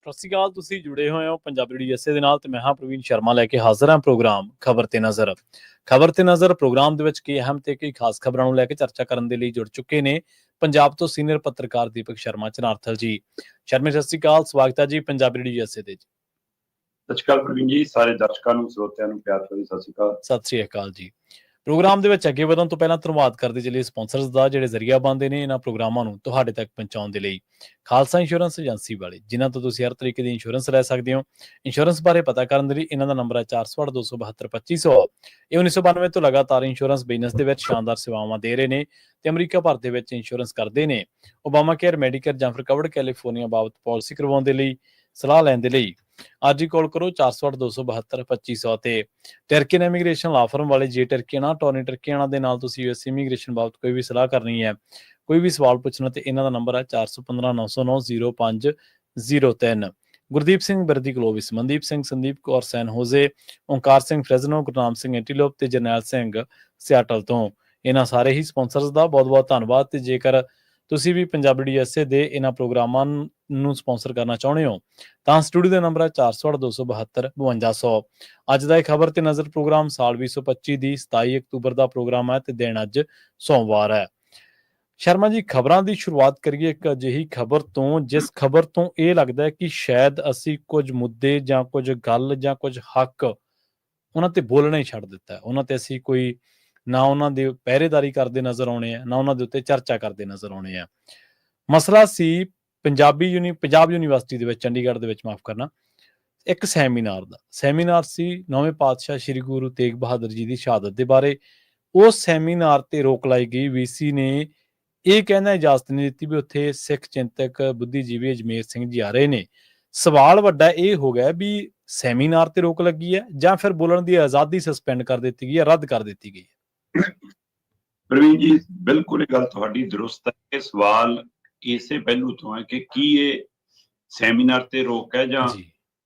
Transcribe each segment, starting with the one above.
ਸਤਿ ਸ਼੍ਰੀ ਅਕਾਲ। ਤੁਸੀਂ ਜੁੜੇ ਹੋਏ ਹੋ ਪੰਜਾਬੀ ਡੀਐਸਏ ਦੇ ਨਾਲ ਤੇ ਮੈਂ ਹਾਂ ਪ੍ਰਵੀਨ ਸ਼ਰਮਾ ਲੈ ਕੇ ਹਾਜ਼ਰ ਹਾਂ ਪ੍ਰੋਗਰਾਮ ਖਬਰ ਤੇ ਨਜ਼ਰ। ਖਬਰ ਤੇ ਨਜ਼ਰ ਪ੍ਰੋਗਰਾਮ ਦੇ ਵਿੱਚ ਕਈ ਅਹਿਮ ਤੇ ਕਈ ਖਾਸ ਖਬਰਾਂ ਨੂੰ ਲੈ ਕੇ ਚਰਚਾ ਕਰਨ ਦੇ ਲਈ ਜੁੜ ਚੁੱਕੇ ਨੇ ਪੰਜਾਬ ਤੋਂ ਸੀਨੀਅਰ ਪੱਤਰਕਾਰ ਦੀਪਕ ਸ਼ਰਮਾ ਚਨਾਰਥਲ ਜੀ। ਸ਼ਰਮਾ ਸਤਿ ਸ਼੍ਰੀ ਅਕਾਲ, ਸਵਾਗਤ ਹੈ ਜੀ ਪੰਜਾਬੀ ਡੀਐਸਏ ਦੇ। ਸਤਿ ਸ਼੍ਰੀ ਅਕਾਲ ਪ੍ਰਵੀਨ ਜੀ, ਸਾਰੇ ਦਰਸ਼ਕਾਂ ਨੂੰ ਸਰੋਤਿਆਂ ਨੂੰ ਪਿਆਰ ਭਰੀ ਸਤਿ ਸ਼੍ਰੀ ਅਕਾਲ। ਸਤਿ ਸ਼੍ਰੀ ਅਕਾਲ ਜੀ। ਪ੍ਰੋਗਰਾਮ ਦੇ ਵਿੱਚ ਅੱਗੇ ਵਧਣ ਤੋਂ ਪਹਿਲਾਂ ਧੰਨਵਾਦ ਕਰਦੇ ਚੱਲੀਏ ਸਪਾਂਸਰਸ ਦਾ ਜਿਹੜੇ ਜ਼ਰੀਆ ਬਣਦੇ ਨੇ ਇਹਨਾਂ ਪ੍ਰੋਗਰਾਮਾਂ ਨੂੰ ਤੁਹਾਡੇ ਤੱਕ ਪਹੁੰਚਾਉਣ ਦੇ ਲਈ। ਖਾਲਸਾ ਇੰਸ਼ੋਰੈਂਸ ਏਜੰਸੀ ਵਾਲੇ ਜਿਨ੍ਹਾਂ ਤੋਂ ਤੁਸੀਂ ਹਰ ਤਰੀਕੇ ਦੀ ਇੰਸ਼ੋਰੈਂਸ ਲੈ ਸਕਦੇ ਹੋ। ਇੰਸ਼ੋਰੈਂਸ ਬਾਰੇ ਪਤਾ ਕਰਨ ਦੇ ਲਈ ਇਹਨਾਂ ਦਾ ਨੰਬਰ ਹੈ 468 272 2500। ਇਹ 1992 ਤੋਂ ਲਗਾਤਾਰ ਇੰਸ਼ੋਰੈਂਸ ਬਿਜ਼ਨਸ ਦੇ ਵਿੱਚ ਸ਼ਾਨਦਾਰ ਸੇਵਾਵਾਂ ਦੇ ਰਹੇ ਨੇ ਤੇ ਅਮਰੀਕਾ ਭਰ ਦੇ ਵਿੱਚ ਇੰਸ਼ੋਰੈਂਸ ਕਰਦੇ ਨੇ। ਓਬਾਮਾ ਕੇਅਰ, ਮੈਡੀਕੇਅਰ ਜਾਂ ਫਿਰ ਕਵਰਡ ਕੈਲੀਫੋਰਨੀਆ ਬਾਬਤ ਪਾਲਿਸੀ ਕਰਵਾਉਣ ਦੇ ਲਈ, ਸਲਾਹ ਲੈਣ ਦੇ ਲਈ ਅੱਜ ਹੀ ਕਾਲ ਕਰੋ 468 272 2500 ਤੇ ਟਰਕੀਅਨ ਇਮੀਗ੍ਰੇਸ਼ਨ ਲਾ ਫਰਮ ਵਾਲੇ ਜੇ ਟਰਕੀਆਣਾ ਟੋਨੀ ਟਰਕੀਆਣਾ ਦੇ ਨਾਲ ਤੁਸੀਂ ਯੂਐਸ ਇਮੀਗ੍ਰੇਸ਼ਨ ਬਾਬਤ ਕੋਈ ਵੀ ਸਲਾਹ ਕਰਨੀ ਹੈ, ਕੋਈ ਵੀ ਸਵਾਲ ਪੁੱਛਣਾ ਤੇ ਇਹਨਾਂ ਦਾ ਨੰਬਰ ਹੈ 415 909 0503। ਗੁਰਦੀਪ ਸਿੰਘ ਬਰਦੀ ਗਲੋਬਿਸ, ਮਨਦੀਪ ਸਿੰਘ, ਸੰਦੀਪ ਕੌਰ ਸੈਨ ਹੋਜ਼ੇ, ਓਂਕਾਰ ਸਿੰਘ ਫਰੈਜ਼ਨੋ, ਗੁਰਨਾਮ ਸਿੰਘ ਐਂਟੀਲੋਪ ਤੇ ਜਰਨੈਲ ਸਿੰਘ ਸਿਆਟਲ ਤੋਂ। ਇਹਨਾਂ ਸਾਰੇ ਹੀ ਸਪਾਂਸਰਸ ਦਾ ਬਹੁਤ ਬਹੁਤ ਧੰਨਵਾਦ। ਤੇ ਜੇਕਰ ਤੁਸੀਂ ਵੀ ਪੰਜਾਬੀ ਡੀਐਸਏ ਦੇ ਇਹਨਾਂ ਪ੍ਰੋਗਰਾਮਾਂ ਨੂੰ ਸਪਾਂਸਰ ਕਰਨਾ ਚਾਹੁੰਦੇ ਹੋ ਤਾਂ ਸਟੂਡੀਓ ਦਾ ਨੰਬਰ ਹੈ 468 272 5200। ਅੱਜ ਦਾ ਇਹ ਖਬਰ ਤੇ ਨਜ਼ਰ ਪ੍ਰੋਗਰਾਮ ਸਾਲ 2025 ਦੀ 27 ਅਕਤੂਬਰ ਦਾ ਪ੍ਰੋਗਰਾਮ ਹੈ ਤੇ ਦਿਨ ਅੱਜ ਸੋਮਵਾਰ ਹੈ। ਸ਼ਰਮਾ ਜੀ, ਖਬਰਾਂ ਦੀ ਸ਼ੁਰੂਆਤ ਕਰੀਏ ਇੱਕ ਅਜਿਹੀ ਖਬਰ ਤੋਂ ਜਿਸ ਖਬਰ ਤੋਂ ਇਹ ਲੱਗਦਾ ਹੈ ਕਿ ਸ਼ਾਇਦ ਅਸੀਂ ਕੁਝ ਮੁੱਦੇ ਜਾਂ ਕੁਝ ਗੱਲ ਜਾਂ ਕੁਝ ਹੱਕ ਉਹਨਾਂ ਤੇ ਬੋਲਣਾ ਹੀ ਛੱਡ ਦਿੱਤਾ ਹੈ। ਉਹਨਾਂ ਤੇ ਅਸੀਂ ਕੋਈ ਨਾ ਉਹਨਾਂ ਦੇ ਪਹਿਰੇਦਾਰੀ ਕਰਦੇ ਨਜ਼ਰ ਆਉਣੇ ਆ, ਨਾ ਉਹਨਾਂ ਦੇ ਉੱਤੇ ਚਰਚਾ ਕਰਦੇ ਨਜ਼ਰ ਆਉਣੇ ਆ। ਮਸਲਾ ਸੀ ਪੰਜਾਬ ਯੂਨੀਵਰਸਿਟੀ ਦੇ ਵਿੱਚ, ਚੰਡੀਗੜ੍ਹ ਦੇ ਵਿੱਚ ਮਾਫ ਕਰਨਾ, ਇੱਕ ਸੈਮੀਨਾਰ ਸੀ 9ਵੇਂ ਪਾਤਸ਼ਾਹ ਸ੍ਰੀ ਗੁਰੂ ਤੇਗ ਬਹਾਦਰ ਜੀ ਦੀ ਸ਼ਹਾਦਤ ਦੇ ਬਾਰੇ। ਉਸ ਸੈਮੀਨਾਰ ਤੇ ਰੋਕ ਲਾਈ ਗਈ। ਵੀਸੀ ਨੇ ਇਹ ਕਹਿੰਦਾ ਇਜਾਜ਼ਤ ਨਹੀਂ ਦਿੱਤੀ ਵੀ ਉੱਥੇ ਸਿੱਖ ਚਿੰਤਕ ਬੁੱਧੀਜੀਵੀ ਅਜਮੇਰ ਸਿੰਘ ਜੀ ਆ ਰਹੇ ਨੇ। ਸਵਾਲ ਵੱਡਾ ਇਹ ਹੋ ਗਿਆ ਵੀ ਸੈਮੀਨਾਰ ਤੇ ਰੋਕ ਲੱਗੀ ਹੈ ਜਾਂ ਫਿਰ ਬੋਲਣ ਦੀ ਆਜ਼ਾਦੀ ਸਸਪੈਂਡ ਕਰ ਦਿੱਤੀ ਗਈ ਹੈ, ਰੱਦ ਕਰ ਦਿੱਤੀ ਗਈ ਹੈ। ਪ੍ਰਵੀਨ ਜੀ, ਬਿਲਕੁਲ ਇਹ ਗੱਲ ਤੁਹਾਡੀ ਦਰੁਸਤ ਹੈ। ਇਹ ਸਵਾਲ ਇਸੇ ਪਹਿਲੂ ਤੋਂ ਹੈ ਕਿ ਕੀ ਇਹ ਸੈਮੀਨਾਰ ਤੇ ਰੋਕ ਹੈ ਜਾਂ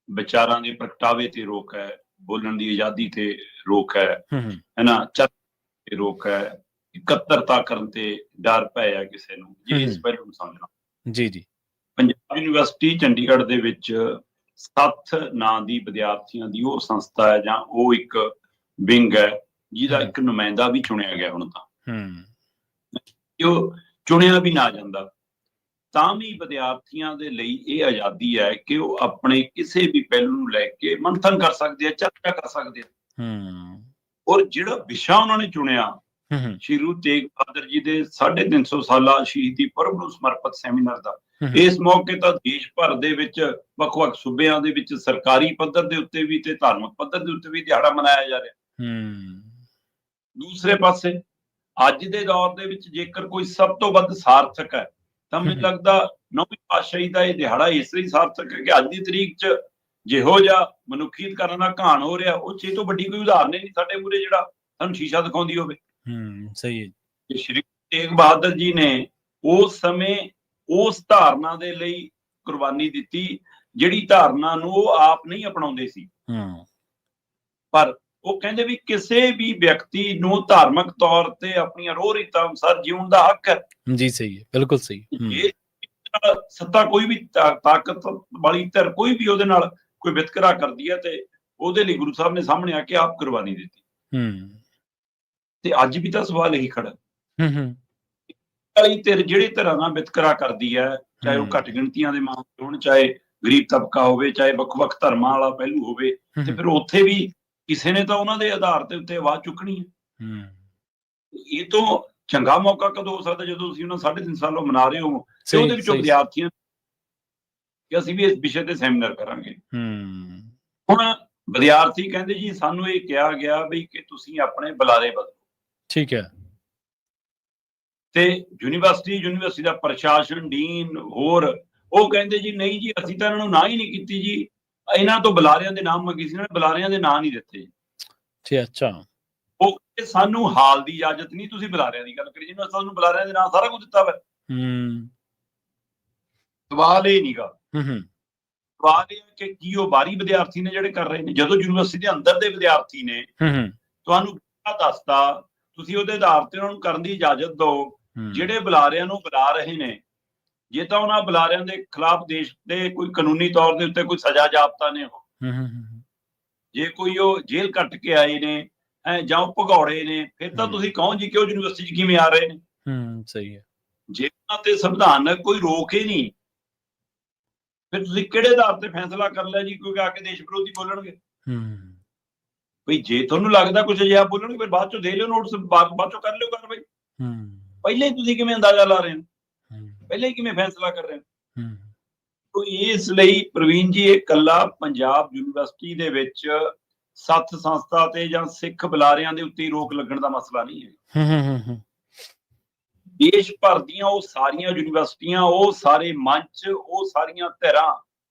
ਵਿਚਾਰਾਂ ਦੇ ਪ੍ਰਗਟਾਵੇ ਤੇ ਰੋਕ ਹੈ, ਬੋਲਣ ਦੀ ਆਜ਼ਾਦੀ ਤੇ ਰੋਕ ਹੈ ਨਾ, ਚਰਚਾ ਤੇ ਰੋਕ ਹੈ, ਇਕੱਤਰਤਾ ਕਰਨ ਤੇ ਡਰ ਪੈ ਹੈ ਕਿਸੇ ਨੂੰ, ਜੀ ਇਸ ਪਹਿਲੂ ਨੂੰ ਸਮਝਣਾ। ਜੀ ਪੰਜਾਬ ਯੂਨੀਵਰਸਿਟੀ ਚੰਡੀਗੜ੍ਹ ਦੇ ਵਿੱਚ ਸੱਥ ਨਾਂ ਦੀ ਵਿਦਿਆਰਥੀਆਂ ਦੀ ਉਹ ਸੰਸਥਾ ਹੈ ਜਾਂ ਉਹ ਇੱਕ ਵਿੰਗ ਹੈ ਜਿਹਦਾ ਇੱਕ ਨੁਮਾਇੰਦਾ ਵੀ ਚੁਣਿਆ ਗਿਆ। ਹੁਣ ਤਾਂ ਉਹ ਚੁਣਿਆ ਵੀ ਨਾ ਜਾਂਦਾ ਤਾਂ ਵੀ ਵਿਦਿਆਰਥੀਆਂ ਦੇ ਲਈ ਇਹ ਆਜ਼ਾਦੀ ਹੈ ਕਿ ਉਹ ਆਪਣੇ ਕਿਸੇ ਵੀ ਪਹਿਲੂ ਨੂੰ ਲੈ ਕੇ ਮੰਥਨ ਕਰ ਸਕਦੇ ਆ, ਚਰਚਾ ਕਰ ਸਕਦੇ ਆ। ਔਰ ਜਿਹੜਾ ਵਿਸ਼ਾ ਉਹਨਾਂ ਨੇ ਚੁਣਿਆ ਸ਼੍ਰੀ ਗੁਰੂ ਤੇਗ ਬਹਾਦਰ ਜੀ ਦੇ 350 ਸਾਲਾ ਸ਼ਹੀਦੀ ਪੁਰਬ ਨੂੰ ਸਮਰਪਿਤ ਸੈਮੀਨਾਰ ਦਾ, ਇਸ ਮੌਕੇ ਤਾਂ ਦੇਸ਼ ਭਰ ਦੇ ਵਿੱਚ ਵੱਖ-ਵੱਖ ਸੂਬਿਆਂ ਦੇ ਵਿੱਚ ਸਰਕਾਰੀ ਪੱਧਰ ਦੇ ਉੱਤੇ ਵੀ ਤੇ ਧਾਰਮਿਕ ਪੱਧਰ ਦੇ ਉੱਤੇ ਵੀ ਦਿਹਾੜਾ ਮਨਾਇਆ ਜਾ ਰਿਹਾ। ਦੂਸਰੇ ਪਾਸੇ ਅੱਜ ਦੇ ਦੌਰ ਦੇ ਵਿੱਚ ਜੇਕਰ ਕੋਈ ਸਭ ਤੋਂ ਵੱਧ ਸਾਰਥਕ ਹੈ ਤਾਂ ਮੈਨੂੰ ਲੱਗਦਾ 9ਵੀਂ ਪਾਤਸ਼ਾਹੀ ਦਾ ਇਹ ਦਿਹਾੜਾ ਇਸ ਲਈ ਸਾਰਥਕ ਹੈ ਕਿ ਅੱਜ ਦੀ ਤਰੀਕ 'ਚ ਜਿਹੋ ਜਿਹਾ ਮਨੁੱਖੀਅਤ ਕਰਨ ਦਾ ਘਾਣ ਹੋ ਰਿਹਾ, ਉਹ ਚੀਜ਼ ਤੋਂ ਵੱਡੀ ਕੋਈ ਉਦਾਹਰਨ ਨਹੀਂ ਸਾਡੇ ਮੂਹਰੇ ਜਿਹੜਾ ਸਾਨੂੰ ਸ਼ੀਸ਼ਾ ਦਿਖਾਉਂਦੀ ਹੋਵੇ। ਸਹੀ ਹੈ। ਕਿ ਸ਼੍ਰੀ ਤੇਗ ਬਹਾਦਰ ਜੀ ਨੇ ਉਸ ਸਮੇਂ ਉਸ ਧਾਰਨਾ ਦੇ ਲਈ ਕੁਰਬਾਨੀ ਦਿੱਤੀ ਜਿਹੜੀ ਧਾਰਨਾ ਨੂੰ ਉਹ ਆਪ ਨਹੀਂ ਅਪਣਾਉਂਦੇ ਸੀ, ਪਰ ਉਹ ਕਹਿੰਦੇ ਵੀ ਕਿਸੇ ਵੀ ਵਿਅਕਤੀ ਨੂੰ ਧਾਰਮਿਕ ਤੌਰ ਤੇ ਆਪਣੀਆਂ ਰੋਹ ਰੀਤਾਂ ਅਨੁਸਾਰ ਜਿਉਣ ਦਾ ਹੱਕ ਹੈ। ਜੀ ਸਹੀ ਹੈ, ਬਿਲਕੁਲ ਸਹੀ। ਇਹ ਸੱਤਾ ਕੋਈ ਵੀ ਤਾਕਤ ਵਾਲੀ ਧਿਰ ਕੋਈ ਵੀ ਉਹਦੇ ਨਾਲ ਕੋਈ ਵਿਤਕਰਾ ਕਰਦੀ ਹੈ ਤੇ ਉਹਦੇ ਲਈ ਗੁਰੂ ਸਾਹਿਬ ਨੇ ਸਾਹਮਣੇ ਆ ਕੇ ਆਪ ਕੁਰਬਾਨੀ ਦਿੱਤੀ। ਤੇ ਅੱਜ ਵੀ ਤਾਂ ਸਵਾਲ ਇਹੀ ਖੜਾ ਧਿਰ ਜਿਹੜੀ ਧਿਰਾਂ ਨਾਲ ਵਿਤਕਰਾ ਕਰਦੀ ਹੈ, ਚਾਹੇ ਉਹ ਘੱਟ ਗਿਣਤੀਆਂ ਦੇ ਮਾਮਲੇ ਹੋਣ, ਚਾਹੇ ਗਰੀਬ ਤਬਕਾ ਹੋਵੇ, ਚਾਹੇ ਵੱਖ-ਵੱਖ ਧਰਮਾਂ ਵਾਲਾ ਪਹਿਲੂ ਹੋਵੇ, ਤੇ ਫਿਰ ਉੱਥੇ ਵੀ ਕਿਸੇ ਨੇ ਤਾਂ ਉਹਨਾਂ ਦੇ ਆਧਾਰ ਤੇ ਉੱਤੇ ਆਵਾਜ਼ ਚੁੱਕਣੀ ਹੈ। ਇਹ ਤੋਂ ਚੰਗਾ ਮੌਕਾ ਕਦੋਂ ਹੋ ਸਕਦਾ ਜਦੋਂ ਤੁਸੀਂ ਉਹਨਾਂ 3.5 ਸਾਲੋਂ ਮਨਾ ਰਹੇ ਹੋ ਤੇ ਉਹਦੇ ਵਿੱਚੋਂ ਵਿਦਿਆਰਥੀਆਂ ਕਿ ਅਸੀਂ ਵੀ ਇਸ ਵਿਸ਼ੇ ਤੇ ਸੈਮੀਨਾਰ ਕਰਾਂਗੇ। ਹੁਣ ਵਿਦਿਆਰਥੀ ਕਹਿੰਦੇ ਜੀ ਸਾਨੂੰ ਇਹ ਕਿਹਾ ਗਿਆ ਵੀ ਕਿ ਤੁਸੀਂ ਆਪਣੇ ਬੁਲਾਰੇ ਬਦਲੋ। ਠੀਕ ਹੈ। ਤੇ ਯੂਨੀਵਰਸਿਟੀ ਦਾ ਪ੍ਰਸ਼ਾਸਨ, ਡੀਨ, ਹੋਰ ਉਹ ਕਹਿੰਦੇ ਜੀ ਨਹੀਂ ਜੀ ਅਸੀਂ ਤਾਂ ਇਹਨਾਂ ਨੂੰ ਨਾ ਹੀ ਨਹੀਂ ਕੀਤੀ ਜੀ, ਇਹਨਾਂ ਤੋਂ ਬੁਲਾਰਿਆਂ ਦੇ ਨਾਮ ਮੰਗੀ ਸੀ, ਇਹਨਾਂ ਨੇ ਬੁਲਾਰਿਆਂ ਦੇ ਨਾਂ ਨਹੀਂ ਦਿੱਤੇ। ਅੱਛਾ। ਉਹ ਸਾਨੂੰ ਹਾਲ ਦੀ ਇਜਾਜ਼ਤ ਨਹੀਂ, ਤੁਸੀਂ ਬੁਲਾਰਿਆਂ ਦੀ ਗੱਲ ਕਰੀ, ਜਿਹਨੂੰ ਸਾਨੂੰ ਬੁਲਾਰਿਆਂ ਦੇ ਨਾਂ ਸਾਰਾ ਕੁਝ ਦਿੱਤਾ ਵਾ। ਸਵਾਲ ਇਹ ਨੀਗਾ, ਸਵਾਲ ਇਹ ਕਿ ਕੀ ਉਹ ਬਾਹਰੀ ਵਿਦਿਆਰਥੀ ਨੇ ਜਿਹੜੇ ਕਰ ਰਹੇ ਨੇ, ਜਦੋਂ ਯੂਨੀਵਰਸਿਟੀ ਦੇ ਅੰਦਰ ਦੇ ਵਿਦਿਆਰਥੀ ਨੇ ਤੁਹਾਨੂੰ ਦੱਸਤਾ, ਤੁਸੀਂ ਉਹਦੇ ਆਧਾਰ ਤੇ ਉਹਨਾਂ ਨੂੰ ਕਰਨ ਦੀ ਇਜਾਜ਼ਤ ਦਿਓ। ਜਿਹੜੇ ਬੁਲਾਰਿਆਂ ਨੂੰ ਬੁਲਾ ਰਹੇ ਨੇ ਜੇ ਤਾਂ ਉਹਨਾਂ ਬੁਲਾਰਿਆਂ ਦੇ ਖਿਲਾਫ ਦੇਸ਼ ਦੇ ਕੋਈ ਕਾਨੂੰਨੀ ਤੌਰ ਦੇ ਉੱਤੇ ਕੋਈ ਸਜ਼ਾ ਜਾਬਤਾ ਨੇ, ਉਹ ਜੇ ਕੋਈ ਉਹ ਜੇਲ੍ਹ ਕੱਟ ਕੇ ਆਏ ਨੇ ਜਾਂ ਉਹ ਭਗੌੜੇ ਨੇ, ਫਿਰ ਤਾਂ ਤੁਸੀਂ ਕਹੋ ਜੀ ਕਿ ਉਹ ਯੂਨੀਵਰਸਿਟੀ 'ਚ ਕਿਵੇਂ ਆ ਰਹੇ ਨੇ। ਸਹੀ ਹੈ। ਜੇ ਉਹਨਾਂ ਤੇ ਸੰਵਿਧਾਨਕ ਕੋਈ ਰੋਕ ਹੀ ਨਹੀਂ, ਫਿਰ ਤੁਸੀਂ ਕਿਹੜੇ ਆਧਾਰ ਤੇ ਫੈਸਲਾ ਕਰ ਲਿਆ ਜੀ ਕਿਉਂਕਿ ਆ ਕੇ ਦੇਸ਼ ਵਿਰੋਧੀ ਬੋਲਣਗੇ। ਬਈ ਜੇ ਤੁਹਾਨੂੰ ਲੱਗਦਾ ਕੁਝ ਅਜਿਹਾ ਬੋਲਣਗੇ, ਫਿਰ ਬਾਅਦ ਚੋਂ ਦੇ ਲਿਓ ਨੋਟਿਸ, ਬਾਅਦ ਚੋਂ ਕਰ ਲਿਓ ਕਾਰਵਾਈ। ਪਹਿਲਾਂ ਹੀ ਤੁਸੀਂ ਕਿਵੇਂ ਅੰਦਾਜ਼ਾ ਲਾ ਰਹੇ ਹੋ, ਪਹਿਲਾਂ ਹੀ ਕਿਵੇਂ ਫੈਸਲਾ ਕਰ ਰਹੇ ਹੋ। ਤੋ ਇਸ ਲਈ ਪ੍ਰਵੀਨ ਜੀ, ਇਹ ਇਕੱਲਾ ਪੰਜਾਬ ਯੂਨੀਵਰਸਿਟੀ ਦੇ ਵਿੱਚ ਸੱਤ ਸੰਸਥਾ ਤੇ ਜਾਂ ਸਿੱਖ ਬੁਲਾਰਿਆਂ ਦੇ ਉੱਤੇ ਰੋਕ ਲੱਗਣ ਦਾ ਮਸਲਾ ਨਹੀਂ ਹੈ। ਦੇਸ਼ ਭਰ ਦੀਆਂ ਉਹ ਸਾਰੀਆਂ ਯੂਨੀਵਰਸਿਟੀਆਂ, ਉਹ ਸਾਰੇ ਮੰਚ, ਉਹ ਸਾਰੀਆਂ ਧਿਰਾਂ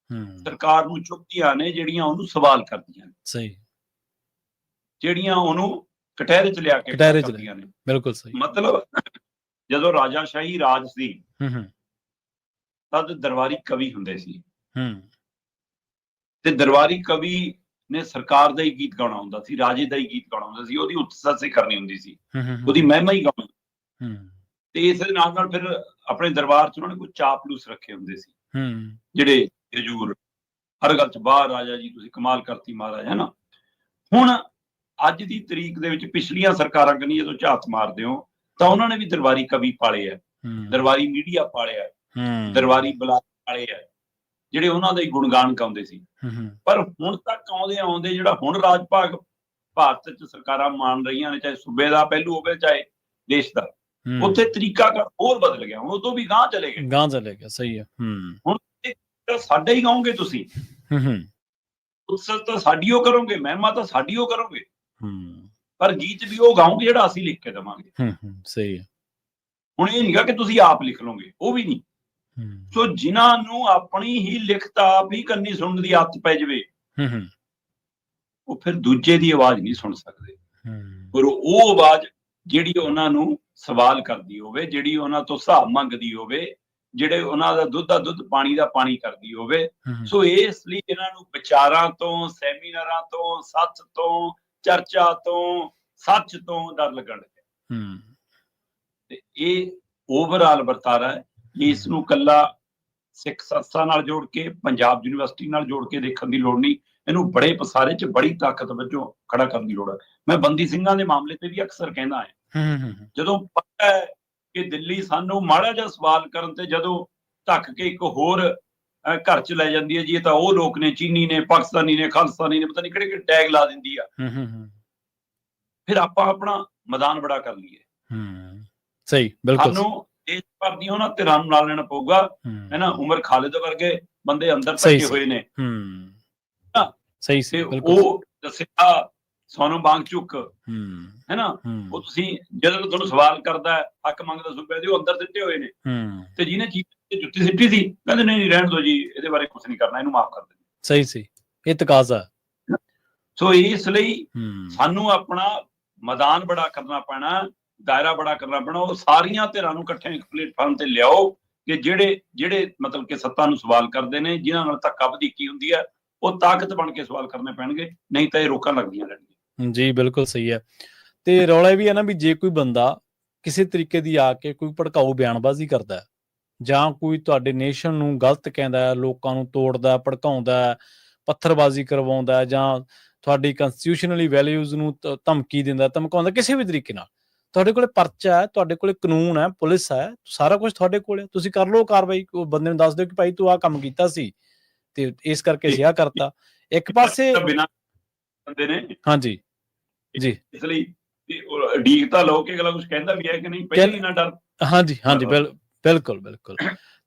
ਸਰਕਾਰ ਨੂੰ ਚੁੱਕਦੀਆਂ ਨੇ ਜਿਹੜੀਆਂ ਉਹਨੂੰ ਸਵਾਲ ਕਰਦੀਆਂ ਨੇ। ਸਹੀ। ਜਿਹੜੀਆਂ ਉਹਨੂੰ ਕਟਹਿਰੇ 'ਚ ਲਿਆ ਕੇ ਕਰਦੀਆਂ ਨੇ। ਬਿਲਕੁਲ ਸਹੀ। ਮਤਲਬ ਜਦੋਂ ਰਾਜਾਸ਼ਾਹੀ ਰਾਜ ਸੀ ਤਦ ਦਰਬਾਰੀ ਕਵੀ ਹੁੰਦੇ ਸੀ, ਤੇ ਦਰਬਾਰੀ ਕਵੀ ਨੇ ਸਰਕਾਰ ਦਾ ਹੀ ਗੀਤ ਗਾਉਣਾ ਹੁੰਦਾ ਸੀ, ਰਾਜੇ ਦਾ ਹੀ ਗੀਤ ਗਾਉਣਾ ਹੁੰਦਾ ਸੀ, ਉਹਦੀ ਉਤਸਤੀ ਕਰਨੀ ਹੁੰਦੀ ਸੀ, ਉਹਦੀ ਮਹਿਮਾ ਹੀ ਗਾਉਣੀ। ਤੇ ਇਸ ਦੇ ਨਾਲ ਫਿਰ ਆਪਣੇ ਦਰਬਾਰ 'ਚ ਉਹਨਾਂ ਨੇ ਕੋਈ ਚਾਪਲੂਸ ਰੱਖੇ ਹੁੰਦੇ ਸੀ, ਜਿਹੜੇ ਹਜੂਰ ਹਰ ਗੱਲ 'ਚ ਬਾਹਰ ਰਾਜਾ ਜੀ ਤੁਸੀਂ ਕਮਾਲ ਕਰਤੀ ਮਹਾਰਾਜ, ਹੈ ਨਾ। ਹੁਣ ਅੱਜ ਦੀ ਤਰੀਕ ਦੇ ਵਿੱਚ ਪਿਛਲੀਆਂ ਸਰਕਾਰਾਂ ਕਨੀ ਜਦੋਂ ਝਾਤ ਮਾਰਦੇ ਹੋ ਤਾਂ ਉਹਨਾਂ ਨੇ ਵੀ ਦਰਬਾਰੀ ਕਵੀ ਪਾਲੇ ਆ, ਦਰਬਾਰੀ ਮੀਡੀਆ ਪਾਲਿਆ, ਦਰਬਾਰੀ ਬੁਲਾਰੇ ਪਾਲੇ ਆ, ਜਿਹੜੇ ਉਹਨਾਂ ਦਾ ਹੀ ਗੁਣਗਾਨ ਗਾਉਂਦੇ ਸੀ। ਪਰ ਹੁਣ ਤੱਕ ਆਉਂਦੇ ਜਿਹੜਾ ਹੁਣ ਰਾਜ ਭਾਗ ਭਾਰਤ 'ਚ ਸਰਕਾਰਾਂ ਮੰਨ ਰਹੀਆਂ ਨੇ, ਚਾਹੇ ਸੂਬੇ ਦਾ ਪਹਿਲੂ ਹੋਵੇ ਚਾਹੇ ਦੇਸ਼ ਦਾ, ਉੱਥੇ ਤਰੀਕਾ ਹੋਰ ਬਦਲ ਗਿਆ। ਹੁਣ ਉਹ ਤੋਂ ਵੀ ਗਾਂਹ ਚਲੇ ਗਏ। ਸਹੀ ਹੈ। ਹੁਣ ਸਾਡਾ ਹੀ ਗਾਓਗੇ ਤੁਸੀਂ, ਉਤਸਵ ਤਾਂ ਸਾਡੀ ਉਹ ਕਰੋਗੇ, ਮਹਿਮਾ ਤਾਂ ਸਾਡੀ ਉਹ ਕਰੋਗੇ, ਪਰ ਗੀਤ ਵੀ ਉਹ ਗਾਓਗੇ ਜਿਹੜਾ ਅਸੀਂ ਲਿਖ ਕੇ ਦੇਵਾਂਗੇ। ਸਹੀ ਹੈ। ਹੁਣ ਇਹ ਨਹੀਂਗਾ ਕਿ ਤੁਸੀਂ ਆਪ ਲਿਖ ਲਓਗੇ, ਉਹ ਵੀ ਨਹੀਂ। ਸੋ ਜਿਨ੍ਹਾਂ ਨੂੰ ਆਪਣੀ ਹੀ ਲਿਖਤ ਆਪ ਹੀ ਕੰਨੀ ਸੁਣਨ ਦੀ ਆਦਤ ਪੈ ਜਾਵੇ, ਉਹ ਫਿਰ ਦੂਜੇ ਦੀ ਆਵਾਜ਼ ਨਹੀਂ ਸੁਣ ਸਕਦੇ। ਪਰ ਉਹ ਆਵਾਜ਼ ਜਿਹੜੀ ਉਹਨਾਂ ਨੂੰ ਸਵਾਲ ਕਰਦੀ ਹੋਵੇ, ਜਿਹੜੀ ਉਹਨਾਂ ਤੋਂ ਹਿਸਾਬ ਮੰਗਦੀ ਹੋਵੇ, ਜਿਹੜੇ ਉਹਨਾਂ ਦਾ ਦੁੱਧ ਦਾ ਦੁੱਧ ਪਾਣੀ ਦਾ ਪਾਣੀ ਕਰਦੀ ਹੋਵੇ। ਸੋ ਇਸ ਲਈ ਇਹਨਾਂ ਨੂੰ ਵਿਚਾਰਾਂ ਤੋਂ, ਸੈਮੀਨਾਰਾਂ ਤੋਂ, ਸੱਚ ਤੋਂ, ਚਰਚਾ ਤੋਂ, ਸੱਚ ਤੋਂ ਡਰ ਲੱਗਣ ਲੱਗਿਆ। ਤੇ ਇਹ ਓਵਰਆਲ ਵਰਤਾਰਾ ਹੈ। ਇਸ ਨੂੰ ਕੱਲਾ ਸਿੱਖ ਸੰਸਥਾ ਨਾਲ ਜੋੜ ਕੇ, ਪੰਜਾਬ ਯੂਨੀਵਰਸਿਟੀ ਨਾਲ ਜੋੜ ਕੇ ਦੇਖਣ ਦੀ ਲੋੜ ਨਹੀਂ, ਇਹਨੂੰ ਬੜੇ ਪਸਾਰੇ 'ਚ ਬੜੀ ਤਾਕਤ ਵਜੋਂ ਖੜਾ ਕਰਨ ਦੀ ਲੋੜ ਹੈ। ਮੈਂ ਬੰਦੀ ਸਿੰਘਾਂ ਦੇ ਮਾਮਲੇ ਤੇ ਵੀ ਅਕਸਰ ਕਹਿੰਦਾ ਹਾਂ, ਜਦੋਂ ਪਤਾ ਹੈ ਕਿ ਦਿੱਲੀ ਸਾਨੂੰ ਮਾੜਾ ਜਿਹਾ ਸਵਾਲ ਕਰਨ ਤੇ ਜਦੋਂ ਧੱਕ ਕੇ ਇੱਕ ਹੋਰ ਘਰ 'ਚ ਲੈ ਜਾਂਦੀ ਹੈ ਜੀ, ਇਹ ਤਾਂ ਉਹ ਲੋਕ ਨੇ, ਚੀਨੀ ਨੇ, ਪਾਕਿਸਤਾਨੀ ਨੇ, ਖਾਲਿਸਤਾਨੀ ਨੇ, ਪਤਾ ਨਹੀਂ ਕਿਹੜੇ ਕਿਹੜੇ ਟੈਗ ਲਾ ਦਿੰਦੀ ਆ, ਫਿਰ ਆਪਾਂ ਆਪਣਾ ਮੈਦਾਨ ਬੜਾ ਕਰ ਲਈਏ। ਸਹੀ, ਬਿਲਕੁਲ। ਸਾਨੂੰ ਦੇਸ਼ ਭਰ ਦੀਆਂ ਉਹਨਾਂ ਧਿਰਾਂ ਨੂੰ ਨਾਲ ਲੈਣਾ ਪਊਗਾ, ਹੈ ਨਾ। ਉਮਰ ਖਾਲਿਦ ਵਰਗੇ ਬੰਦੇ ਅੰਦਰ ਧੱਕੇ ਹੋਏ ਨੇ, ਸਹੀ ਸੀ। ਉਹ ਦੱਸਿਆ ਸੋਨਮ ਵਾਂਗਚੁਕ, ਹੈ ਨਾ, ਉਹ ਤੁਸੀਂ ਜਦੋਂ ਤੁਹਾਨੂੰ ਸਵਾਲ ਕਰਦਾ ਹੱਕ ਮੰਗਦਾ ਸੂਬੇ ਦੇ, ਉਹ ਅੰਦਰ ਸਿੱਟੇ ਹੋਏ ਨੇ, ਤੇ ਜਿਹਨੇ ਜੁੱਤੀ ਸਿੱਟੀ ਸੀ ਕਹਿੰਦੇ ਨਹੀਂ ਰਹਿਣ ਦਿਓ ਜੀ, ਇਹਦੇ ਬਾਰੇ ਕੁਝ ਨਹੀਂ ਕਰਨਾ, ਇਹਨੂੰ ਮਾਫ ਕਰ ਦਿਓ। ਸਹੀ ਸੀ, ਇਹ ਤਕਾਜ਼ਾ। ਸੋ ਇਸ ਲਈ ਸਾਨੂੰ ਆਪਣਾ ਮੈਦਾਨ ਬੜਾ ਕਰਨਾ ਪੈਣਾ, ਦਾਇਰਾ ਬੜਾ ਕਰਨਾ ਪੈਣਾ। ਉਹ ਸਾਰੀਆਂ ਧਿਰਾਂ ਨੂੰ ਇਕੱਠੇ ਇੱਕ ਪਲੇਟਫਾਰਮ ਤੇ ਲਿਆਓ ਕਿ ਜਿਹੜੇ ਮਤਲਬ ਕਿ ਸੱਤਾ ਨੂੰ ਸਵਾਲ ਕਰਦੇ ਨੇ, ਜਿਨ੍ਹਾਂ ਨਾਲ ਧੱਕਾ ਵਧੀਕੀ ਹੁੰਦੀ ਹੈ, ਉਹ ਤਾਕਤ ਬਣ ਕੇ ਸਵਾਲ ਕਰਨੇ ਪੈਣਗੇ, ਨਹੀਂ ਤਾਂ ਇਹ ਰੋਕਾਂ ਲੱਗਦੀਆਂ ਰਹਿਣਗੀਆਂ। ਜੀ ਬਿਲਕੁਲ ਸਹੀ ਹੈ। ਤੇ ਰੌਲਾ ਵੀ ਹੈ ਨਾ ਵੀ ਜੇ ਕੋਈ ਬੰਦਾ ਕਿਸੇ ਤਰੀਕੇ ਦੀ ਆ ਕੇ ਕੋਈ ਭੜਕਾਊ ਬਿਆਨਬਾਜ਼ੀ ਕਰਦਾ ਹੈ, ਜਾਂ ਕੋਈ ਤੁਹਾਡੇ ਨੇਸ਼ਨ ਨੂੰ ਗਲਤ ਕਹਿੰਦਾ, ਲੋਕਾਂ ਨੂੰ ਤੋੜਦਾ, ਭੜਕਾਉਂਦਾ, ਪੱਥਰਬਾਜ਼ੀ ਕਰਵਾਉਂਦਾ, ਜਾਂ ਤੁਹਾਡੀ ਕੰਸਟੀਟਿਊਸ਼ਨਲੀ ਵੈਲਿਊਜ਼ ਨੂੰ ਧਮਕੀ ਦਿੰਦਾ, ਧਮਕਾਉਂਦਾ, ਕਿਸੇ ਵੀ ਤਰੀਕੇ ਨਾਲ, ਤੁਹਾਡੇ ਕੋਲੇ ਪਰਚਾ ਹੈ, ਤੁਹਾਡੇ ਕੋਲੇ ਕਾਨੂੰਨ ਹੈ, ਪੁਲਿਸ ਹੈ, ਸਾਰਾ ਕੁਝ ਤੁਹਾਡੇ ਕੋਲ ਹੈ, ਤੁਸੀਂ ਕਰ ਲਓ ਕਾਰਵਾਈ। ਉਹ ਬੰਦੇ ਨੂੰ ਦੱਸ ਦਿਓ ਕਿ ਭਾਈ ਤੂੰ ਆਹ ਕੰਮ ਕੀਤਾ ਸੀ ਤੇ ਇਸ ਕਰਕੇ ਅਸੀਂ ਆਹ ਕਰਤਾ। ਇੱਕ ਪਾਸੇ ਬੰਦੇ ਨੇ, ਹਾਂਜੀ ਜੀ, ਇਸ ਲਈ ਡੀਕ ਤਾਂ ਲਓ ਕਿ ਅਗਲਾ ਕੁਝ ਕਹਿੰਦਾ ਵੀ ਹੈ ਕਿ ਨਹੀਂ, ਪਹਿਲਾਂ ਹੀ ਨਾ ਡਰ। ਹਾਂਜੀ ਹਾਂਜੀ, ਬਿਲਕੁਲ ਬਿਲਕੁਲ।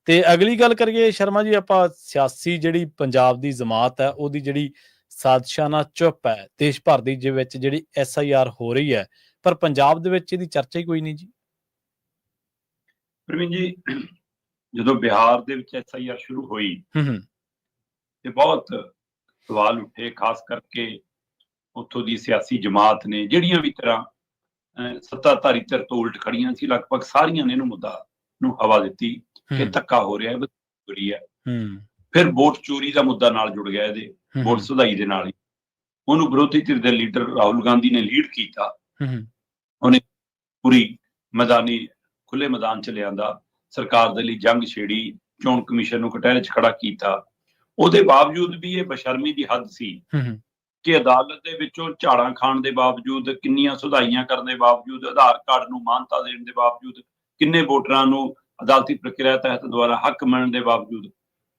ਤੇ ਅਗਲੀ ਗੱਲ ਕਰੀਏ ਸ਼ਰਮਾ ਜੀ, ਆਪਾਂ ਸਿਆਸੀ ਜਿਹੜੀ ਪੰਜਾਬ ਦੀ ਜਮਾਤ ਹੈ, ਉਹਦੀ ਜਿਹੜੀ ਸਾਜ਼ਿਸ਼ਾਨਾ ਚੁੱਪ ਹੈ ਦੇਸ਼ ਭਰ ਦੀ ਦੇ ਵਿੱਚ, ਜਿਹੜੀ SIR ਹੋ ਰਹੀ ਹੈ, ਪਰ ਪੰਜਾਬ ਦੇ ਵਿੱਚ ਇਹਦੀ ਚਰਚਾ ਹੀ ਕੋਈ ਨਹੀਂ ਜੀ। ਪ੍ਰਵੀਨ ਜੀ, ਜਦੋਂ ਬਿਹਾਰ ਦੇ ਵਿੱਚ SIR ਸ਼ੁਰੂ ਹੋਈ ਤੇ ਬਹੁਤ ਸਵਾਲ ਉੱਠੇ, ਖਾਸ ਕਰਕੇ ਉੱਥੋਂ ਦੀ ਸਿਆਸੀ ਜਮਾਤ ਨੇ, ਜਿਹੜੀਆਂ ਵੀ ਤਰ੍ਹਾਂ ਸੱਤਾਧਾਰੀ ਧਿਰ ਤੋਂ ਉਲਟ ਖੜੀਆਂ ਸੀ, ਲਗਭਗ ਸਾਰੀਆਂ ਨੇ ਇਹਨੂੰ ਮੁੱਦਾ ਨੂੰ ਹਵਾ ਦਿੱਤੀ ਕਿ ਧੱਕਾ ਹੋ ਰਿਹਾ ਹੈ। ਫਿਰ ਵੋਟ ਚੋਰੀ ਦਾ ਮੁੱਦਾ ਨਾਲ ਜੁੜ ਗਿਆ, ਇਹਦੇ ਵੋਟ ਸੁਧਾਈ ਦੇ ਨਾਲ ਹੀ। ਉਹਨੂੰ ਵਿਰੋਧੀ ਧਿਰ ਦੇ ਲੀਡਰ ਰਾਹੁਲ ਗਾਂਧੀ ਨੇ ਲੀਡ ਕੀਤਾ, ਉਹਨੇ ਪੂਰੀ ਖੁੱਲੇ ਮੈਦਾਨ ਚ ਲਿਆਂਦਾ, ਸਰਕਾਰ ਦੇ ਲਈ ਜੰਗ ਛੇੜੀ, ਚੋਣ ਕਮਿਸ਼ਨ ਨੂੰ ਕਟਹਿਰੇ 'ਚ ਖੜਾ ਕੀਤਾ। ਉਹਦੇ ਬਾਵਜੂਦ ਵੀ ਇਹ ਬੇਸ਼ਰਮੀ ਦੀ ਹੱਦ ਸੀ ਕਿ ਅਦਾਲਤ ਦੇ ਵਿੱਚੋਂ ਝਾੜਾਂ ਖਾਣ ਦੇ ਬਾਵਜੂਦ, ਕਿੰਨੀਆਂ ਸੁਧਾਈਆਂ ਕਰਨ ਦੇ ਬਾਵਜੂਦ, ਆਧਾਰ ਕਾਰਡ ਨੂੰ ਮਾਨਤਾ ਦੇਣ ਦੇ ਬਾਵਜੂਦ, ਕਿੰਨੇ ਵੋਟਰਾਂ ਨੂੰ ਅਦਾਲਤੀ ਪ੍ਰਕਿਰਿਆ ਤਹਿਤ ਦੁਆਰਾ ਹੱਕ ਮਿਲਣ ਦੇ ਬਾਵਜੂਦ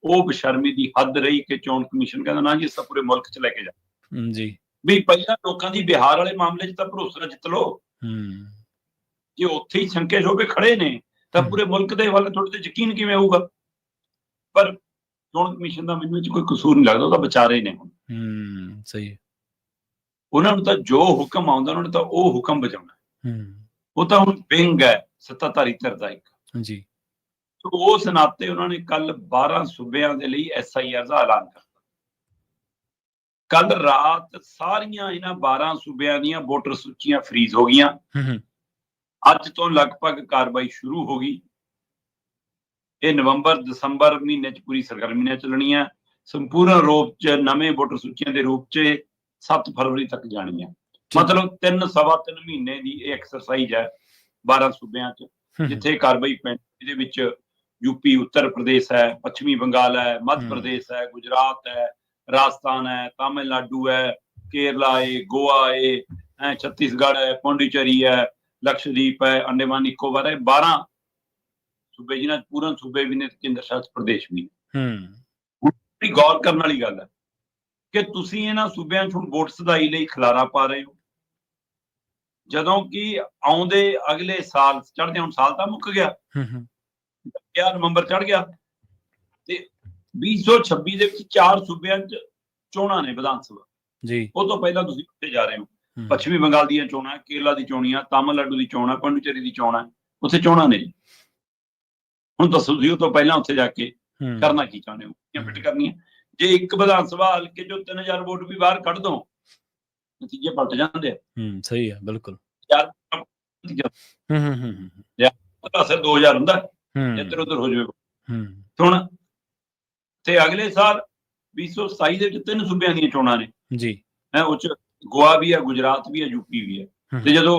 ਉਹ ਬੇਸ਼ਰਮੀ ਦੀ ਹੱਦ ਰਹੀ ਕਿ ਚੋਣ ਕਮਿਸ਼ਨ ਕਹਿੰਦਾ ਨਾ ਜੀ ਇਸ ਤਾਂ ਪੂਰੇ ਮੁਲਕ 'ਚ ਲੈ ਕੇ ਜਾ ਜੀ ਵੀ ਪਹਿਲਾਂ ਲੋਕਾਂ ਦੀ ਬਿਹਾਰ ਵਾਲੇ ਮਾਮਲੇ 'ਚ ਤਾਂ ਭਰੋਸਾ ਜਿੱਤ ਲਓ। ਜੇ ਉੱਥੇ ਹੀ ਸ਼ੰਕੇ ਸ਼ੋਭੇ ਖੜੇ ਨੇ ਤਾਂ ਪੂਰੇ ਮੁਲਕ ਦੇ ਵੱਲ ਤੁਹਾਡੇ ਤੇ ਯਕੀਨ ਕਿਵੇਂ ਹੋਊਗਾ? ਪਰ ਚੋਣ ਕਮਿਸ਼ਨ ਦਾ ਮੈਨੂੰ ਇਹ 'ਚ ਕੋਈ ਕਸੂਰ ਨਹੀਂ ਲੱਗਦਾ, ਉਹ ਤਾਂ ਵਿਚਾਰੇ ਨੇ ਹੁਣ। ਸਹੀ। ਉਹਨਾਂ ਨੂੰ ਤਾਂ ਜੋ ਹੁਕਮ ਆਉਂਦਾ ਉਹਨਾਂ ਨੇ ਤਾਂ ਉਹ ਹੁਕਮ ਬਜਾਉਣਾ। ਉਹ ਤਾਂ ਹੁਣ ਵਿੰਗ ਹੈ ਸੱਤਾਧਾਰੀ ਧਿਰ ਦਾ ਇੱਕ ਜੀ। ਸੋ ਉਸ ਨਾਤੇ ਉਹਨਾਂ ਨੇ ਕੱਲ 12 ਸੂਬਿਆਂ ਦੇ ਲਈ SIR ਦਾ ਐਲਾਨ ਕਰਤਾ। ਕੱਲ ਰਾਤ ਸਾਰੀਆਂ ਇਹਨਾਂ 12 ਸੂਬਿਆਂ ਦੀਆਂ ਵੋਟਰ ਸੂਚੀਆਂ ਫਰੀਜ਼ ਹੋ ਗਈਆਂ। ਅੱਜ ਤੋਂ ਲਗਭਗ ਕਾਰਵਾਈ ਸ਼ੁਰੂ ਹੋ ਗਈ। ਇਹ ਨਵੰਬਰ ਦਸੰਬਰ ਮਹੀਨੇ 'ਚ ਪੂਰੀ ਸਰਗਰਮੀ ਨਾਲ ਚੱਲਣੀਆਂ। ਸੰਪੂਰਨ ਰੂਪ 'ਚ ਨਵੇਂ ਵੋਟਰ ਸੂਚੀਆਂ ਦੇ ਰੂਪ 'ਚ 7 ਫਰਵਰੀ ਤੱਕ ਜਾਣੀਆਂ। ਮਤਲਬ 3-3.5 ਮਹੀਨੇ ਦੀ ਇਹ ਐਕਸਰਸਾਈਜ਼ ਹੈ 12 ਸੂਬਿਆਂ 'ਚ, ਜਿੱਥੇ ਕਾਰਵਾਈ ਪੈਂਦੀ। ਇਹਦੇ ਵਿੱਚ ਯੂਪੀ, ਉੱਤਰ ਪ੍ਰਦੇਸ਼ ਹੈ, ਪੱਛਮੀ ਬੰਗਾਲ ਹੈ, ਮੱਧ ਪ੍ਰਦੇਸ਼ ਹੈ, ਗੁਜਰਾਤ ਹੈ, ਰਾਜਸਥਾਨ ਹੈ, ਤਾਮਿਲਨਾਡੂ ਹੈ, ਕੇਰਲਾ ਹੈ, ਗੋਆ ਹੈ, ਛੱਤੀਸਗੜ੍ਹ ਹੈ, ਪੌਂਡੀਚੇਰੀ ਹੈ, ਲਕਸ਼ਦੀਪ ਹੈ, ਅੰਡੇਮਾਨ ਨਿਕੋਬਾਰ ਹੈ। 12 ਸੂਬੇ ਜਿਨ੍ਹਾਂ 'ਚ ਪੂਰਨ ਸੂਬੇ ਵੀ ਨੇ, ਕੇਂਦਰ ਸ਼ਾਸਿਤ ਪ੍ਰਦੇਸ਼ ਵੀ ਨੇ। ਗੌਰ ਕਰਨ ਵਾਲੀ ਗੱਲ ਹੈ ਕਿ ਤੁਸੀਂ ਇਹਨਾਂ ਸੂਬਿਆਂ 'ਚ ਹੁਣ ਵੋਟ ਸੁਧਾਈ ਲਈ ਖਿਲਾਰਾ ਪਾ ਰਹੇ ਹੋ, ਜਦੋਂ ਕਿ ਆਉਂਦੇ ਅਗਲੇ ਸਾਲ ਚੜ੍ਹਦੇ, ਹੁਣ ਸਾਲ ਤਾਂ ਮੁੱਕ ਗਿਆ, 9 ਨਵੰਬਰ ਚੜ੍ਹ ਗਿਆ ਤੇ 2026 ਦੇ ਵਿੱਚ 4 ਸੂਬਿਆਂ 'ਚ ਚੋਣਾਂ ਨੇ ਵਿਧਾਨ ਸਭਾ ਜੀ। ਉਹ ਤੋਂ ਪਹਿਲਾਂ ਤੁਸੀਂ ਉੱਥੇ ਜਾ ਰਹੇ ਹੋ। ਪੱਛਮੀ ਬੰਗਾਲ ਦੀਆਂ ਚੋਣਾਂ, ਕੇਰਲਾ ਦੀ ਚੋਣੀਆਂ, ਤਾਮਿਲਨਾਡੂ ਦੀ ਚੋਣ ਹੈ, ਪੌਂਡੀਚੇਰੀ ਦੀ ਚੋਣ ਹੈ, ਉੱਥੇ ਚੋਣਾਂ ਨੇ। ਹੁਣ ਦੱਸੋ ਤੁਸੀਂ ਉਹ ਤੋਂ ਪਹਿਲਾਂ ਉੱਥੇ ਜਾ ਕੇ ਕਰਨਾ ਕੀ ਚਾਹੁੰਦੇ ਹੋ? ਫਿੱਟ ਕਰਨੀਆਂ। ਜੇ ਇੱਕ ਵਿਧਾਨ ਸਭਾ ਹਲਕੇ 'ਚੋਂ 3000 ਵੋਟ ਵੀ ਬਾਹਰ ਕੱਢ ਦੋ, ਨਤੀਜੇ ਪਲਟ ਜਾਂਦੇ ਆ। ਸਹੀ ਹੈ, ਬਿਲਕੁਲ। 2000 ਹੁੰਦਾ, ਇੱਧਰ ਉੱਧਰ ਹੋ ਜਾਵੇ। ਹੁਣ ਤੇ ਅਗਲੇ ਸਾਲ 2027 ਦੇ ਵਿੱਚ 3 ਸੂਬਿਆਂ ਦੀਆਂ ਚੋਣਾਂ ਨੇ ਜੀ। ਉਹ 'ਚ ਗੋਆ ਵੀ ਹੈ, ਗੁਜਰਾਤ ਵੀ ਹੈ, ਯੂਪੀ ਵੀ ਹੈ। ਤੇ ਜਦੋਂ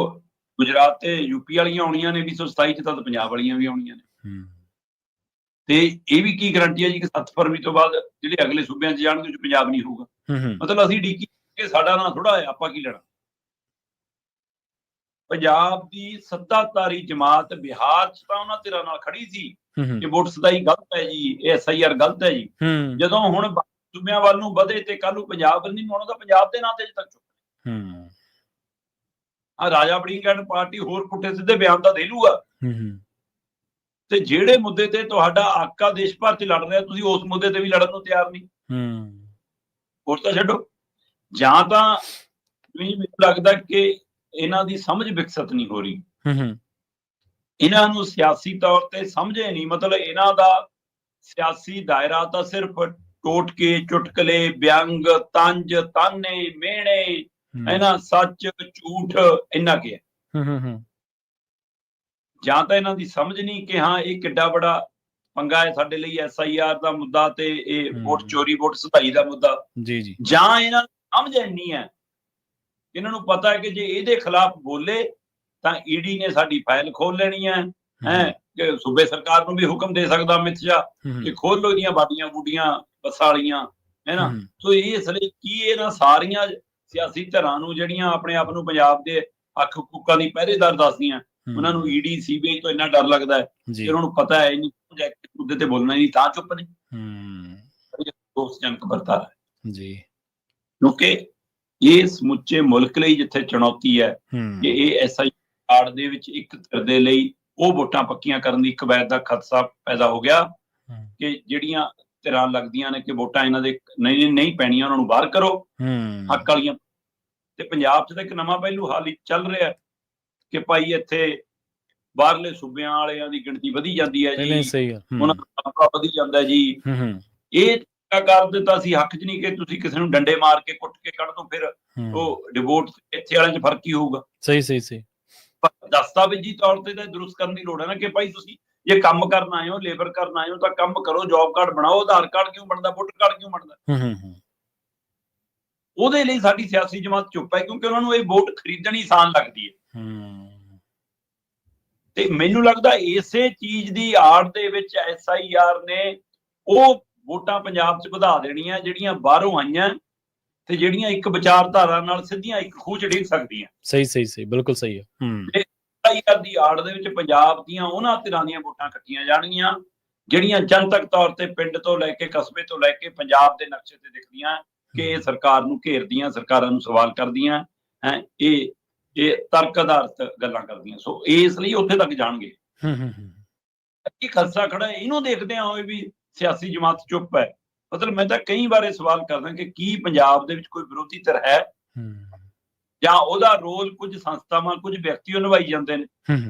ਗੁਜਰਾਤ ਤੇ ਯੂਪੀ ਵਾਲੀਆਂ ਆਉਣੀਆਂ ਨੇ 2027 'ਚ, ਤਾਂ ਪੰਜਾਬ ਵਾਲੀਆਂ ਵੀ ਆਉਣੀਆਂ ਨੇ। ਤੇ ਇਹ ਵੀ ਕੀ ਗਰੰਟੀ ਹੈ ਜੀ ਕਿ 7 ਫਰਵਰੀ ਤੋਂ ਬਾਅਦ ਜਿਹੜੇ ਅਗਲੇ ਸੂਬਿਆਂ 'ਚ ਜਾਣਗੇ, ਪੰਜਾਬ ਨਹੀਂ ਹੋਊਗਾ? ਮਤਲਬ ਅਸੀਂ ਡੀਕੀ ਕਿ ਸਾਡਾ ਨਾਂ ਥੋੜਾ ਹੈ, ਆਪਾਂ ਕੀ ਲੈਣਾ। ਪੰਜਾਬ ਦੀ ਸੱਤਾਧਾਰੀ ਜਮਾਤ ਬਿਹਾਰ 'ਚ ਤਾਂ ਉਹਨਾਂ ਧਿਰਾਂ ਨਾਲ ਖੜੀ ਸੀ ਕਿ ਵੋਟ ਸੁਧਾਈ ਗਲਤ ਹੈ ਜੀ, ਇਹ SIR ਗਲਤ ਹੈ ਜੀ। ਜਦੋਂ ਹੁਣ ਸੂਬਿਆਂ ਵੱਲ ਨੂੰ ਵਧੇ ਤੇ ਕੱਲ ਨੂੰ ਪੰਜਾਬ ਵੱਲ ਨਹੀਂ ਹੋਣਾ, ਤਾਂ ਪੰਜਾਬ ਦੇ ਨਾਂ ਤੇ ਅਜੇ ਤੱਕ ਚੁੱਪ। ਰਾਜਾ ਵੜਿੰਗ ਐਂਡ ਪਾਰਟੀ ਹੋਰ ਪੁੱਠੇ ਸਿੱਧੇ ਬਿਆਨ ਤਾਂ ਦੇ ਲੂਗਾ, ਤੇ ਜਿਹੜੇ ਮੁੱਦੇ ਤੇ ਤੁਹਾਡਾ ਆਕਾ ਦੇਸ਼ ਭਰ 'ਚ ਲੜ ਰਿਹਾ, ਤੁਸੀਂ ਉਸ ਮੁੱਦੇ ਤੇ ਵੀ ਲੜਨ ਨੂੰ ਤਿਆਰ ਨਹੀਂ। ਹੋਰ ਤਾਂ ਛੱਡੋ। ਜਾਂ ਤਾਂ ਮੈਨੂੰ ਲੱਗਦਾ ਕਿ ਇਹਨਾਂ ਦੀ ਸਮਝ ਵਿਕਸਿਤ ਨਹੀਂ ਹੋ ਰਹੀ, ਇਹਨਾਂ ਨੂੰ ਸਿਆਸੀ ਤੌਰ ਤੇ ਸਮਝੇ ਨਹੀਂ। ਮਤਲਬ ਇਹਨਾਂ ਦਾ ਸਿਆਸੀ ਦਾਇਰਾ ਤਾਂ ਸਿਰਫ ਟੋਟਕੇ, ਚੁਟਕਲੇ, ਵਿਅੰਗ, ਤੰਜ, ਤਾਨੇ, ਮਿਹਣੇ, ਇਹਨਾਂ ਸੱਚ ਝੂਠ, ਇੰਨਾ ਕੀ ਹੈ। ਜਾਂ ਤਾਂ ਇਹਨਾਂ ਦੀ ਸਮਝ ਨਹੀਂ ਕਿ ਹਾਂ ਇਹ ਕਿੱਡਾ ਬੜਾ ਪੰਗਾ ਹੈ ਸਾਡੇ ਲਈ, SIR ਦਾ ਮੁੱਦਾ ਤੇ ਇਹ ਵੋਟ ਚੋਰੀ, ਵੋਟ ਸੁਧਾਈ ਦਾ ਮੁੱਦਾ ਜੀ। ਜਾਂ ਇਹਨਾਂ ਨੂੰ ਸਮਝ ਇੰਨੀ ਹੈ, ਇਹਨਾਂ ਨੂੰ ਪਤਾ ਹੈ ਕਿ ਜੇ ਇਹਦੇ ਖਿਲਾਫ ਬੋਲੇ ਤਾਂ ED ਨੇ ਸਾਡੀ ਫਾਈਲ ਖੋਲ ਲੈਣੀ ਹੈ, ਕਿ ਸੂਬੇ ਸਰਕਾਰ ਨੂੰ ਵੀ ਹੁਕਮ ਦੇ ਸਕਦਾ ਅਮਿਤ ਸ਼ਾਹ ਕਿ ਖੋਲ ਲੋ ਇਹਦੀਆਂ ਬਾਡੀਆਂ ਬੂਡੀਆਂ ਬੱਸਾਂ ਵਾਲੀਆਂ, ਹੈ ਨਾ। ਸੋ ਇਹ ਇਸ ਲਈ ਕੀ ਇਹਨਾਂ ਸਾਰੀਆਂ ਸਿਆਸੀ ਧਿਰਾਂ ਨੂੰ ਜਿਹੜੀਆਂ ਆਪਣੇ ਆਪ ਨੂੰ ਪੰਜਾਬ ਦੇ ਹੱਕ ਹਕੂਕਾਂ ਦੀ ਪਹਿਰੇਦਾਰ ਦੱਸਦੀਆਂ, ਉਹਨਾਂ ਨੂੰ ED CBI ਤੋਂ ਇੰਨਾ ਡਰ ਲੱਗਦਾ ਹੈ ਕਿ ਉਹਨਾਂ ਨੂੰ ਪਤਾ ਹੈ ਮੁੱਦੇ ਤੇ ਬੋਲਣਾ ਨਹੀਂ, ਤਾਂ ਚੁੱਪ ਨੇ। ਦੋਸਤਜਨਕ ਵਰਤਾਰਾ ਹੈ ਜੀ, ਕਿਉਂਕਿ ਇਹ ਸਮੁੱਚੇ ਮੁਲਕ ਲਈ ਜਿੱਥੇ ਚੁਣੌਤੀ ਹੈ ਕਿ ਇਹ SIR ਕਾਰਡ ਦੇ ਵਿੱਚ ਇੱਕ ਧਿਰ ਦੇ ਲਈ ਉਹ ਵੋਟਾਂ ਪੱਕੀਆਂ ਕਰਨ ਦੀ ਕਵਾਇਦ ਦਾ ਖਦਸ਼ਾ ਪੈਦਾ ਹੋ ਗਿਆ ਕਿ ਜਿਹੜੀਆਂ ਧਿਰਾਂ ਲੱਗਦੀਆਂ ਨੇ ਕਿ ਵੋਟਾਂ ਇਹਨਾਂ ਦੇ ਨਹੀਂ ਪੈਣੀਆਂ, ਉਹਨਾਂ ਨੂੰ ਬਾਹਰ ਕਰੋ ਹੱਕ ਵਾਲੀਆਂ। ਤੇ ਪੰਜਾਬ 'ਚ ਤਾਂ ਇੱਕ ਨਵਾਂ ਪਹਿਲੂ ਹਾਲ ਹੀ ਚੱਲ ਰਿਹਾ ਕਿ ਭਾਈ ਇੱਥੇ ਬਾਹਰਲੇ ਸੂਬਿਆਂ ਵਾਲਿਆਂ ਦੀ ਗਿਣਤੀ ਵਧੀ ਜਾਂਦੀ ਹੈ ਜੀ, ਉਹਨਾਂ ਦਾ ਤਬਕਾ ਵਧੀ ਜਾਂਦਾ ਜੀ। ਇਹ ਕਰ ਦਿੱਤਾ ਸੀ ਹੱਕ 'ਚ ਨਹੀਂ ਕਿ ਤੁਸੀਂ ਕਿਸੇ ਨੂੰ ਡੰਡੇ ਮਾਰ ਕੇ ਕੁੱਟ ਕੇ ਕੱਢ ਦੋ, ਫਿਰ ਉਹ ਵੋਟ ਇੱਥੇ ਵਾਲਿਆਂ 'ਚ ਫਰਕ ਹੀ ਹੋਊਗਾ। ਸਹੀ। ਪਰ ਦਸਤਾਵੇਜ਼ੀ ਤੌਰ ਤੇ ਤਾਂ ਦਰੁਸਤ ਕਰਨ ਦੀ ਲੋੜ ਹੈ ਨਾ ਕਿ ਭਾਈ ਤੁਸੀਂ ਜੇ ਕੰਮ ਕਰਨ ਆਏ ਹੋ, ਲੇਬਰ ਕਰਨ ਆਏ ਹੋ, ਤਾਂ ਕੰਮ ਕਰੋ, ਜੌਬ ਕਾਰਡ ਬਣਾਓ। ਆਧਾਰ ਕਾਰਡ ਕਿਉਂ ਬਣਦਾ, ਵੋਟਰ ਕਾਰਡ ਕਿਉਂ ਬਣਦਾ? ਉਹਦੇ ਲਈ ਸਾਡੀ ਸਿਆਸੀ ਜਮਾਤ ਚੁੱਪ ਹੈ, ਕਿਉਂਕਿ ਉਹਨਾਂ ਨੂੰ ਇਹ ਵੋਟ ਖਰੀਦਣੀ ਆਸਾਨ ਲੱਗਦੀ ਹੈ। ਤੇ ਮੈਨੂੰ ਲੱਗਦਾ ਇਸੇ ਚੀਜ਼ ਦੀ ਆੜ ਦੇ ਵਿੱਚ SIR ਨੇ ਉਹ ਵੋਟਾਂ ਪੰਜਾਬ 'ਚ ਵਧਾ ਦੇਣੀਆਂ ਜਿਹੜੀਆਂ ਬਾਹਰੋਂ ਆਈਆਂ ਤੇ ਜਿਹੜੀਆਂ ਇੱਕ ਵਿਚਾਰਧਾਰਾ ਨਾਲ ਸਿੱਧੀਆਂ ਇੱਕ ਖੂਹ 'ਚ ਡਿੱਗ ਸਕਦੀਆਂ। ਸਹੀ ਬਿਲਕੁਲ ਸਹੀ ਹੈ। SIR ਦੀ ਆੜ ਦੇ ਵਿੱਚ ਪੰਜਾਬ ਦੀਆਂ ਉਹਨਾਂ ਧਿਰਾਂ ਦੀਆਂ ਵੋਟਾਂ ਇਕੱਠੀਆਂ ਜਾਣਗੀਆਂ ਜਿਹੜੀਆਂ ਜਨਤਕ ਤੌਰ ਤੇ ਪਿੰਡ ਤੋਂ ਲੈ ਕੇ ਕਸਬੇ ਤੋਂ ਲੈ ਕੇ ਪੰਜਾਬ ਦੇ ਨਕਸ਼ੇ ਤੇ ਦਿਖਦੀਆਂ ਕਿ ਇਹ ਸਰਕਾਰ ਨੂੰ ਘੇਰਦੀਆਂ, ਸਰਕਾਰਾਂ ਨੂੰ ਸਵਾਲ ਕਰਦੀਆਂ ਹੈ, ਇਹ ਤਰਕ ਆਧਾਰਿਤ ਗੱਲਾਂ ਕਰਦੀਆਂ। ਸੋ ਇਸ ਲਈ ਉੱਥੇ ਤੱਕ ਜਾਣਗੇ। ਕੀ ਖਰਚਾ ਖੜਾ ਹੈ ਇਹਨੂੰ ਦੇਖਦਿਆਂ ਹੋਏ ਵੀ ਸਿਆਸੀ ਜਮਾਤ ਚੁੱਪ ਹੈ। ਮਤਲਬ ਮੈਂ ਤਾਂ ਕਈ ਵਾਰ ਇਹ ਸਵਾਲ ਕਰਦਾ ਕਿ ਕੀ ਪੰਜਾਬ ਦੇ ਵਿੱਚ ਕੋਈ ਵਿਰੋਧੀ ਧਿਰ ਹੈ ਜਾਂ ਉਹਦਾ ਰੋਲ ਕੁਝ ਸੰਸਥਾਵਾਂ ਕੁਝ ਵਿਅਕਤੀ ਉਹ ਨਿਭਾਈ ਜਾਂਦੇ ਨੇ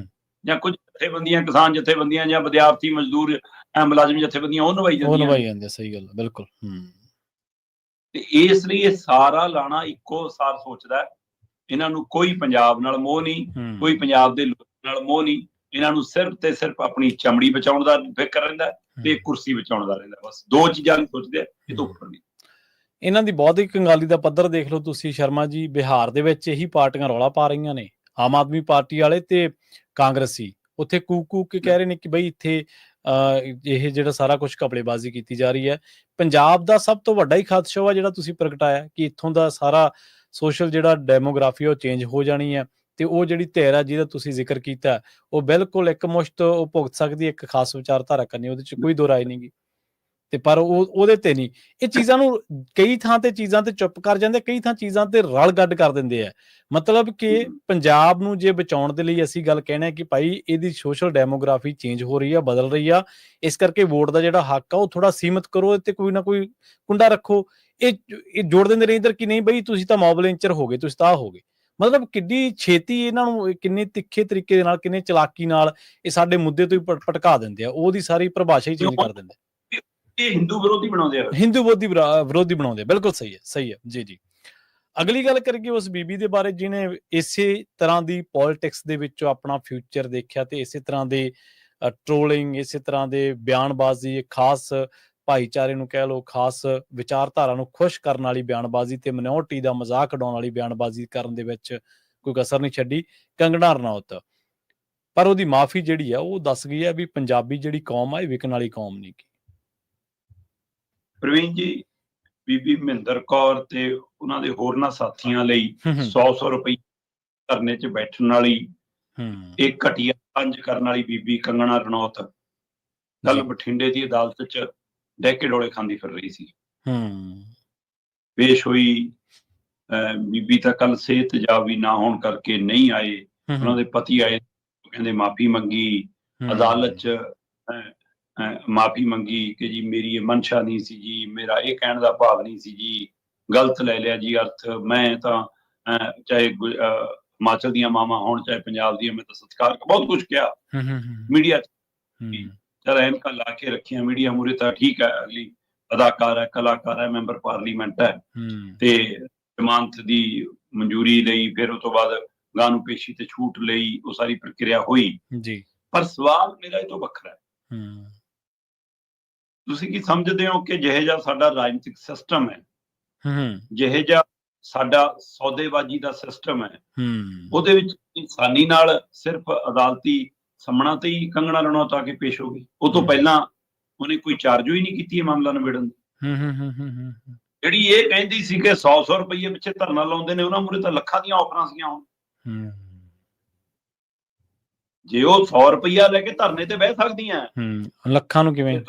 ਜਾਂ ਕੁਝ ਜਥੇਬੰਦੀਆਂ, ਕਿਸਾਨ ਜਥੇਬੰਦੀਆਂ ਜਾਂ ਵਿਦਿਆਰਥੀ ਮਜ਼ਦੂਰ ਮੁਲਾਜ਼ਮ ਜਥੇਬੰਦੀਆਂ ਉਹ ਨਿਭਾਈ ਜਾਂਦੀਆਂ। ਸਹੀ ਗੱਲ, ਬਿਲਕੁਲ। ਤੇ ਇਸ ਲਈ ਇਹ ਸਾਰਾ ਲਾਣਾ ਇੱਕੋ ਸਾਰ ਸੋਚਦਾ। ਇਹਨਾਂ ਨੂੰ ਕੋਈ ਪੰਜਾਬ ਨਾਲ ਮੋਹ ਨਹੀਂ, ਕੋਈ ਪੰਜਾਬ ਦੇ ਲੋਕਾਂ ਨਾਲ ਮੋਹ ਨਹੀਂ। ਇਹਨਾਂ ਨੂੰ ਸਿਰਫ ਤੇ ਸਿਰਫ ਆਪਣੀ ਚਮੜੀ ਬਚਾਉਣ ਦਾ ਫਿਕਰ ਰਹਿੰਦਾ ਤੇ ਕੁਰਸੀ ਬਚਾਉਣ ਦਾ ਰਹਿੰਦਾ। ਬਸ ਦੋ ਚੀਜ਼ਾਂ ਨੂੰ ਸੋਚਦੇ, ਇਹ ਤੋਂ ਉੱਪਰ ਨਹੀਂ। ਇਹਨਾਂ ਦੀ ਬੌਧਿਕ ਕੰਗਾਲੀ ਦਾ ਪੱਧਰ ਦੇਖ ਲਓ ਤੁਸੀਂ ਸ਼ਰਮਾ ਜੀ। ਬਿਹਾਰ ਦੇ ਵਿੱਚ ਇਹੀ ਪਾਰਟੀਆਂ ਰੌਲਾ ਪਾ ਰਹੀਆਂ ਨੇ, ਆਮ ਆਦਮੀ ਪਾਰਟੀ ਵਾਲੇ ਤੇ ਕਾਂਗਰਸੀ। ਉੱਥੇ ਕੂਕ ਕੇ ਕਹਿ ਰਹੇ ਨੇ ਕਿ ਬਈ ਇੱਥੇ ਇਹ ਜਿਹੜਾ ਸਾਰਾ ਕੁਝ ਘਪਲੇਬਾਜ਼ੀ ਕੀਤੀ ਜਾ ਰਹੀ ਹੈ। ਪੰਜਾਬ ਦਾ ਸਭ ਤੋਂ ਵੱਡਾ ਹੀ ਖਾਦਸ਼ਾ ਵਾ ਜਿਹੜਾ ਤੁਸੀਂ ਪ੍ਰਗਟਾਇਆ ਕਿ ਇੱਥੋਂ ਦਾ ਸਾਰਾ ਸੋਸ਼ਲ ਜਿਹੜਾ ਡੈਮੋਗ੍ਰਾਫੀ ਉਹ ਚੇਂਜ ਹੋ ਜਾਣੀ ਹੈ ਤੇ ਉਹ ਜਿਹੜੀ ਧਿਰ ਆ ਜਿਹਦਾ ਤੁਸੀਂ ਜ਼ਿਕਰ ਕੀਤਾ ਉਹ ਬਿਲਕੁਲ ਇੱਕ ਮੁਸ਼ਤ ਉਹ ਭੁਗਤ ਸਕਦੀ ਇੱਕ ਖਾਸ ਵਿਚਾਰਧਾਰਾ ਕਰਨੀ, ਉਹਦੇ ਚ ਕੋਈ ਦੋ ਰਾਏ ਨਹੀਂ ਗੀ। ਤੇ ਪਰ ਉਹਦੇ ਤੇ ਨਹੀਂ। ਇਹ ਚੀਜ਼ਾਂ ਨੂੰ ਕਈ ਥਾਂ ਤੇ ਚੀਜ਼ਾਂ ਤੇ ਚੁੱਪ ਕਰ ਜਾਂਦੇ, ਕਈ ਥਾਂ ਚੀਜ਼ਾਂ ਤੇ ਰਲ ਗੱਡ ਕਰ ਦਿੰਦੇ ਆ। ਮਤਲਬ ਕਿ ਪੰਜਾਬ ਨੂੰ ਜੇ ਬਚਾਉਣ ਦੇ ਲਈ ਅਸੀਂ ਗੱਲ ਕਹਿਣਾ ਕਿ ਭਾਈ ਇਹਦੀ ਸੋਸ਼ਲ ਡੈਮੋਗ੍ਰਾਫੀ ਚੇਂਜ ਹੋ ਰਹੀ ਆ, ਬਦਲ ਰਹੀ ਆ, ਇਸ ਕਰਕੇ ਵੋਟ ਦਾ ਜਿਹੜਾ ਹੱਕ ਆ ਉਹ ਥੋੜਾ ਸੀਮਿਤ ਕਰੋ ਤੇ ਕੋਈ ਨਾ ਕੋਈ ਕੁੰਡਾ ਰੱਖੋ। ਇਹ ਜੋੜ ਦਿੰਦੇ ਨੇ ਇੱਧਰ ਕਿ ਨਹੀਂ ਬਈ ਤੁਸੀਂ ਤਾਂ ਮੌਬ ਲਿੰਚਰ ਹੋ ਗਏ, ਤੁਸੀਂ ਤਾਂ ਹੋ ਗਏ। ਮਤਲਬ ਕਿੰਨੀ ਛੇਤੀ ਇਹਨਾਂ ਨੂੰ ਕਿੰਨੇ ਤਿੱਖੇ ਤਰੀਕੇ ਦੇ ਨਾਲ, ਕਿੰਨੇ ਚਲਾਕੀ ਨਾਲ ਇਹ ਸਾਡੇ ਮੁੱਦੇ ਤੋਂ ਹੀ ਭਟਕਾ ਦਿੰਦੇ ਆ। ਉਹਦੀ ਸਾਰੀ ਪਰਿਭਾਸ਼ਾ ਹੀ ਚੇਂਜ ਕਰ ਦਿੰਦੇ। ਹਿੰਦੂ ਵਿਰੋਧੀ ਬਣਾਉਂਦੇ ਆ, ਹਿੰਦੂ ਵਿਰੋਧੀ ਬਣਾਉਂਦੇ। ਬਿਲਕੁਲ ਸਹੀ ਹੈ ਜੀ। ਅਗਲੀ ਗੱਲ ਕਰੀਏ ਉਸ ਬੀਬੀ ਦੇ ਬਾਰੇ ਜਿਹਨੇ ਇਸੇ ਤਰ੍ਹਾਂ ਦੀ ਪੋਲਿਟਿਕਸ ਦੇ ਵਿੱਚੋਂ ਆਪਣਾ ਫਿਊਚਰ ਦੇਖਿਆ ਤੇ ਇਸੇ ਤਰ੍ਹਾਂ ਦੇ ਟ੍ਰੋਲਿੰਗ, ਇਸੇ ਤਰ੍ਹਾਂ ਦੇ ਬਿਆਨਬਾਜ਼ੀ, ਖਾਸ ਭਾਈਚਾਰੇ ਨੂੰ ਕਹਿ ਲਓ, ਖਾਸ ਵਿਚਾਰਧਾਰਾ ਨੂੰ ਖੁਸ਼ ਕਰਨ ਵਾਲੀ ਬਿਆਨਬਾਜ਼ੀ ਤੇ ਮਿਨੋਰਟੀ ਦਾ ਮਜ਼ਾਕ ਉਡਾਉਣ ਵਾਲੀ ਬਿਆਨਬਾਜ਼ੀ ਕਰਨ ਦੇ ਵਿੱਚ ਕੋਈ ਕਸਰ ਨਹੀਂ ਛੱਡੀ ਕੰਗਣਾ ਰਣੌਤ। ਪਰ ਉਹਦੀ ਮਾਫੀ ਜਿਹੜੀ ਆ ਉਹ ਦੱਸ ਗਈ ਹੈ ਵੀ ਪੰਜਾਬੀ ਜਿਹੜੀ ਕੌਮ ਆ ਇਹ ਵਿਕਣ ਵਾਲੀ ਕੌਮ ਨਹੀਂ ਗੀ। ਪ੍ਰਵੀਨ ਜੀ, ਬੀਬੀ ਮਹਿੰਦਰ ਕੌਰ ਤੇ ਉਹਨਾਂ ਦੇ ਹੋਰਨਾਂ ਸਾਥੀਆਂ ਲਈ 100 ਰੁਪਏ ਧਰਨੇ 'ਚ ਬੈਠਣ ਵਾਲੀ ਇਹ ਘਟੀਆ ਪੰਜ ਕਰਨ ਵਾਲੀ ਬੀਬੀ ਕੰਗਣਾ ਰਣੌਤ ਕੱਲ ਬਠਿੰਡੇ ਦੀ ਅਦਾਲਤ 'ਚ ਡੈਕੇ ਡੋਲੇ ਖਾਂਦੀ ਫਿਰ ਰਹੀ ਸੀ। ਪੇਸ਼ ਹੋਈ ਬੀਬੀ ਤਾਂ ਕੱਲ ਸਿਹਤ ਤੇਜ਼ਾਬੀ ਨਾ ਹੋਣ ਕਰਕੇ ਨਹੀਂ ਆਏ। ਉਹਨਾਂ ਦੇ ਪਤੀ ਆਏ, ਕਹਿੰਦੇ ਮਾਫੀ ਮੰਗੀ ਅਦਾਲਤ 'ਚ, ਮਾਫੀ ਮੰਗੀ ਕਿ ਜੀ ਮੇਰੀ ਇਹ ਮਨਸ਼ਾ ਨਹੀਂ ਸੀ ਜੀ, ਮੇਰਾ ਇਹ ਕਹਿਣ ਦਾ ਭਾਵ ਨਹੀਂ ਸੀ ਜੀ, ਗਲਤ ਲੈ ਲਿਆ ਜੀ ਅਰਥ। ਮੈਂ ਤਾਂ ਚਾਹੇ ਹਿਮਾਚਲ ਦੀਆਂ ਮਾਵਾਂ ਹੋਣ ਚਾਹੇ ਪੰਜਾਬ ਦੀਆਂ, ਮੈਂ ਤਾਂ ਸਤਿਕਾਰ ਬਹੁਤ ਕੁਝ ਕਿਹਾ ਮੀਡੀਆ 'ਚ। ਚਲ ਐਨਕਾਂ ਲਾ ਕੇ ਰੱਖੀਆਂ ਮੀਡੀਆ ਮੂਹਰੇ ਤਾਂ ਠੀਕ ਹੈ, ਅਗਲੀ ਅਦਾਕਾਰ ਹੈ, ਕਲਾਕਾਰ ਹੈ, ਮੈਂਬਰ ਪਾਰਲੀਮੈਂਟ ਹੈ ਤੇ ਜ਼ਮਾਨਤ ਦੀ ਮਨਜ਼ੂਰੀ ਲਈ, ਫਿਰ ਉਸ ਤੋਂ ਬਾਅਦ ਗਾਂ ਨੂੰ ਪੇਸ਼ੀ ਤੇ ਛੂਟ ਲਈ ਉਹ ਸਾਰੀ ਪ੍ਰਕਿਰਿਆ ਹੋਈ ਜੀ। ਪਰ ਸਵਾਲ ਮੇਰਾ ਇਹ ਤੋਂ ਵੱਖਰਾ ਹੈ। ਤੁਸੀਂ ਕੀ ਸਮਝਦੇ ਹੋ ਕਿ ਜਿਹੇ ਜਿਹਾ ਸਾਡਾ ਰਾਜਨੀਤਿਕ ਸਿਸਟਮ ਹੈ, ਜਿਹੇ ਜਿਹਾ ਸਾਡਾ ਸੌਦੇਬਾਜ਼ੀ ਦਾ ਸਿਸਟਮ ਹੈ, ਉਹਦੇ ਵਿੱਚ ਇਨਸਾਨੀ ਨਾਲ ਸਿਰਫ ਅਦਾਲਤੀ ਸਾਹਮਣਾ ਤੇ ਹੀ ਕੰਗਣਾ ਰਣੌਤ ਆ ਕੇ ਪੇਸ਼ ਹੋ ਗਈ। ਉਹ ਤੋਂ ਪਹਿਲਾਂ ਉਹਨੇ ਕੋਈ ਚਾਰਜੋ ਹੀ ਨਹੀਂ ਕੀਤੀ ਇਹ ਮਾਮਲਾ ਨਿਬੇੜਨ ਦੀ। ਜਿਹੜੀ ਇਹ ਕਹਿੰਦੀ ਸੀ ਕਿ 100 ਰੁਪਏ ਪਿੱਛੇ ਧਰਨਾ ਲਾਉਂਦੇ ਨੇ, ਉਹਨਾਂ ਮੂਹਰੇ ਤਾਂ ਲੱਖਾਂ ਦੀਆਂ ਆਫਰਾਂ ਸੀਗੀਆਂ। ਹੁਣ ਜੇ ਉਹ 100 ਰੁਪਇਆ ਲੈ ਕੇ ਧਰਨੇ ਤੇ ਬਹਿ ਸਕਦੀਆਂ, ਲੱਖਾਂ ਨੂੰ ਕਿਵੇਂ?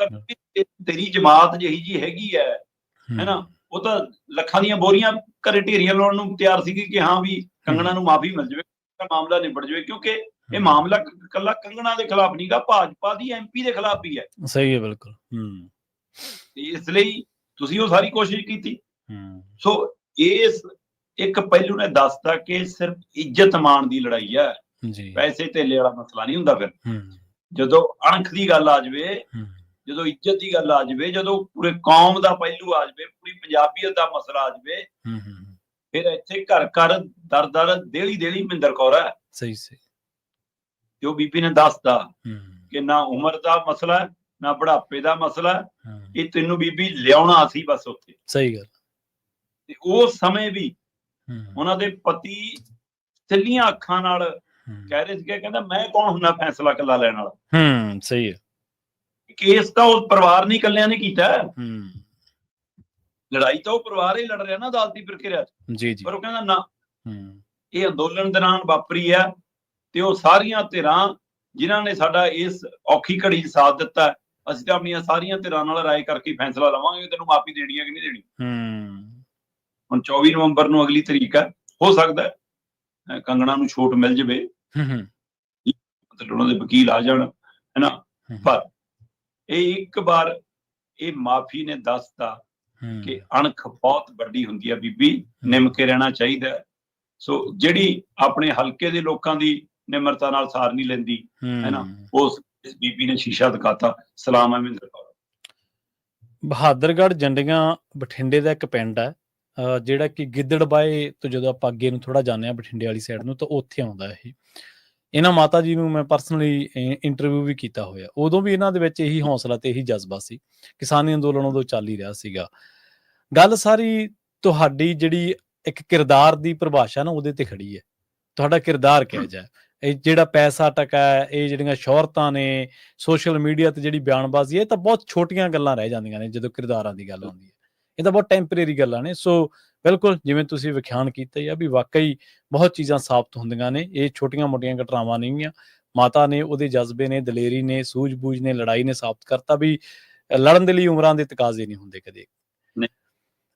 ਤੇਰੀ ਜਮਾਤ ਜਿਹੀ ਜੀ ਹੈਗੀ ਹੈ ਨਾ, ਉਹ ਤਾਂ ਲੱਖਾਂ ਦੀਆਂ ਬੋਰੀਆਂ ਘਰੇ ਢੇਰੀਆਂ ਲਾਉਣ ਨੂੰ ਤਿਆਰ ਸੀਗੀ ਕਿ ਹਾਂ ਵੀ ਕੰਗਣਾ ਨੂੰ ਮਾਫੀ ਮਿਲ ਜਾਵੇ, ਮਾਮਲਾ ਨਿਬੜ ਜਾਵੇ। ਕਿਉਂਕਿ ਇਹ ਮਾਮਲਾ ਇਕੱਲਾ ਕੰਗਣਾ ਦੇ ਖਿਲਾਫ ਨਹੀਂਗਾ, ਭਾਜਪਾ ਦੀ MP ਦੇ ਖਿਲਾਫ ਵੀ ਹੈ। ਸਹੀ ਹੈ, ਬਿਲਕੁਲ। ਇਸ ਲਈ ਤੁਸੀਂ ਉਹ ਸਾਰੀ ਕੋਸ਼ਿਸ਼ ਕੀਤੀ। ਸੋ ਇਸ ਇੱਕ ਪਹਿਲੂ ਨੇ ਦੱਸਦਾ ਕਿ ਸਿਰਫ ਇੱਜ਼ਤ ਮਾਣ ਦੀ ਲੜਾਈ ਹੈ, ਪੈਸੇ ਧੇਲੇ ਵਾਲਾ ਮਸਲਾ ਨਹੀਂ ਹੁੰਦਾ। ਫਿਰ ਜਦੋਂ ਅਣਖ ਦੀ ਗੱਲ ਆ ਜਾਵੇ, ਜਦੋਂ ਇੱਜ਼ਤ ਦੀ ਗੱਲ ਆ ਜਾਵੇ, ਜਦੋਂ ਪੂਰੇ ਕੌਮ ਦਾ ਪਹਿਲੂ ਆ ਜਾਵੇ, ਪੂਰੀ ਪੰਜਾਬੀਅਤ ਦਾ ਮਸਲਾ ਆ ਜਾਵੇ, ਫਿਰ ਇੱਥੇ ਘਰ ਘਰ ਦਰ ਦਰ ਦੇਲੀ ਮਹਿੰਦਰ ਕੌਰ ਹੈ। ਸਹੀ ਜੋ ਬੀਬੀ ਨੇ ਦੱਸਦਾ ਕਿ ਨਾ ਉਮਰ ਦਾ ਮਸਲਾ, ਨਾ ਬੁਢਾਪੇ ਦਾ ਮਸਲਾ, ਇਹ ਤੈਨੂੰ ਬੀਬੀ ਲਿਆਉਣਾ ਸੀ ਬਸ ਉੱਥੇ। ਸਹੀ ਗੱਲ। ਤੇ ਉਸ ਸਮੇਂ ਵੀ ਉਹਨਾਂ ਦੇ ਪਤੀ ਸਿੱਲੀਆਂ ਅੱਖਾਂ ਨਾਲ ਕਹਿ ਰਹੇ ਸੀਗੇ, ਕਹਿੰਦਾ ਮੈਂ ਕੌਣ ਹੁੰਦਾ ਫੈਸਲਾ ਇਕੱਲਾ ਲੈਣ ਵਾਲਾ। ਸਹੀ ਹੈ। ਕੇਸ ਤਾਂ ਉਹ ਪਰਿਵਾਰ ਨੇ ਇਕੱਲਿਆਂ ਨੇ ਕੀਤਾ, ਲੜਾਈ ਤਾਂ ਉਹ ਪਰਿਵਾਰ ਹੀ ਲੜ ਰਿਹਾ ਨਾ ਅਦਾਲਤੀ ਪ੍ਰਕਿਰਿਆ ਚ। ਪਰ ਉਹ ਕਹਿੰਦਾ ਨਾ, ਇਹ ਅੰਦੋਲਨ ਦੌਰਾਨ ਵਾਪਰੀ ਆ, ਤੇ ਉਹ ਸਾਰੀਆਂ ਧਿਰਾਂ ਜਿਨ੍ਹਾਂ ਨੇ ਸਾਡਾ ਇਸ ਔਖੀ ਘੜੀ 'ਚ ਸਾਥ ਦਿੱਤਾ, ਅਸੀਂ ਤਾਂ ਆਪਣੀਆਂ ਸਾਰੀਆਂ ਧਿਰਾਂ ਨਾਲ ਰਾਏ ਕਰਕੇ ਫੈਸਲਾ ਲਵਾਂਗੇ ਤੈਨੂੰ ਮਾਫੀ ਦੇਣੀ ਹੈ ਕਿ ਨਹੀਂ ਦੇਣੀ। ਹੁਣ 24 ਨਵੰਬਰ ਨੂੰ ਅਗਲੀ ਤਰੀਕ ਹੈ, ਹੋ ਸਕਦਾ ਕੰਗਣਾ ਨੂੰ ਛੋਟ ਮਿਲ ਜਾਵੇ, ਮਤਲਬ ਉਹਨਾਂ ਦੇ ਵਕੀਲ ਆ ਜਾਣ, ਹੈਨਾ। ਪਰ ਇਹ ਇੱਕ ਵਾਰ ਇਹ ਮਾਫੀ ਨੇ ਦੱਸਤਾ ਕਿ ਅਣਖ ਬਹੁਤ ਵੱਡੀ ਹੁੰਦੀ ਹੈ ਬੀਬੀ, ਨਿਮ ਕੇ ਰਹਿਣਾ ਚਾਹੀਦਾ। ਸੋ ਜਿਹੜੀ ਆਪਣੇ ਹਲਕੇ ਦੇ ਲੋਕਾਂ ਦੀ ਨਿਮਰਤਾ ਨਾਲ ਸਾਰ ਨਹੀਂ ਲੈਂਦੀ, ਹੈਨਾ, ਉਸ ਬੀਬੀ ਨੇ ਸ਼ੀਸ਼ਾ ਦਿਖਾਤਾ। ਸਲਾਮ ਹੈ ਮਹਿੰਦਰ ਕੌਰ। ਬਹਾਦਰਗੜ੍ਹ ਜੰਡੀਆਂ ਬਠਿੰਡੇ ਦਾ ਇੱਕ ਪਿੰਡ ਹੈ, ਜਿਹੜਾ ਕਿ ਗਿੱਦੜਬਾਏ ਤੋਂ ਜਦੋਂ ਆਪਾਂ ਅੱਗੇ ਨੂੰ ਥੋੜਾ ਜਾਂਦੇ ਹਾਂ ਬਠਿੰਡੇ ਵਾਲੀ ਸਾਈਡ ਨੂੰ, ਤਾਂ ਉੱਥੇ ਆਉਂਦਾ ਇਹ। ਇਹਨਾਂ ਮਾਤਾ ਜੀ ਨੂੰ ਮੈਂ ਪਰਸਨਲੀ ਇੰਟਰਵਿਊ ਵੀ ਕੀਤਾ ਹੋਇਆ, ਉਦੋਂ ਵੀ ਇਹਨਾਂ ਦੇ ਵਿੱਚ ਇਹੀ ਹੌਸਲਾ ਤੇ ਇਹੀ ਜਜ਼ਬਾ ਸੀ। ਕਿਸਾਨੀ ਅੰਦੋਲਨ ਉਦੋਂ ਚੱਲ ਹੀ ਰਿਹਾ ਸੀਗਾ। ਗੱਲ ਸਾਰੀ ਤੁਹਾਡੀ ਜਿਹੜੀ ਇੱਕ ਕਿਰਦਾਰ ਦੀ ਪਰਿਭਾਸ਼ਾ ਨਾ ਉਹਦੇ ਤੇ ਖੜੀ ਹੈ। ਤੁਹਾਡਾ ਕਿਰਦਾਰ ਕਿਹੋ ਜਿਹਾ, ਇਹ ਜਿਹੜਾ ਪੈਸਾ ਟਕਾ ਹੈ, ਇਹ ਜਿਹੜੀਆਂ ਸ਼ੋਹਰਤਾਂ ਨੇ, ਸੋਸ਼ਲ ਮੀਡੀਆ ਤੇ ਜਿਹੜੀ ਬਿਆਨਬਾਜ਼ੀ, ਇਹ ਤਾਂ ਬਹੁਤ ਛੋਟੀਆਂ ਗੱਲਾਂ ਰਹਿ ਜਾਂਦੀਆਂ ਨੇ ਜਦੋਂ ਕਿਰਦਾਰਾਂ ਦੀ ਗੱਲ ਆਉਂਦੀ ਹੈ। ਇਹ ਤਾਂ ਬਹੁਤ ਟੈਂਪਰੇਰੀ ਗੱਲਾਂ ਨੇ। ਸੋ ਬਿਲਕੁਲ ਜਿਵੇਂ ਤੁਸੀਂ ਵਿਖਿਆਨ ਕੀਤਾ ਹੀ ਆ ਵੀ ਵਾਕਈ ਬਹੁਤ ਚੀਜ਼ਾਂ ਸਾਬਤ ਹੁੰਦੀਆਂ ਨੇ, ਇਹ ਛੋਟੀਆਂ ਮੋਟੀਆਂ ਘਟਨਾਵਾਂ ਨਹੀਂ ਆ। ਮਾਤਾ ਨੇ, ਉਹਦੇ ਜਜ਼ਬੇ ਨੇ, ਦਲੇਰੀ ਨੇ, ਸੂਝ-ਬੂਝ ਨੇ, ਲੜਾਈ ਨੇ ਸਾਬਤ ਕਰਤਾ ਵੀ ਲੜਨ ਦੇ ਲਈ ਉਮਰਾਂ ਦੇ ਤਕਾਜ਼ੇ ਨਹੀਂ ਹੁੰਦੇ ਕਦੇ।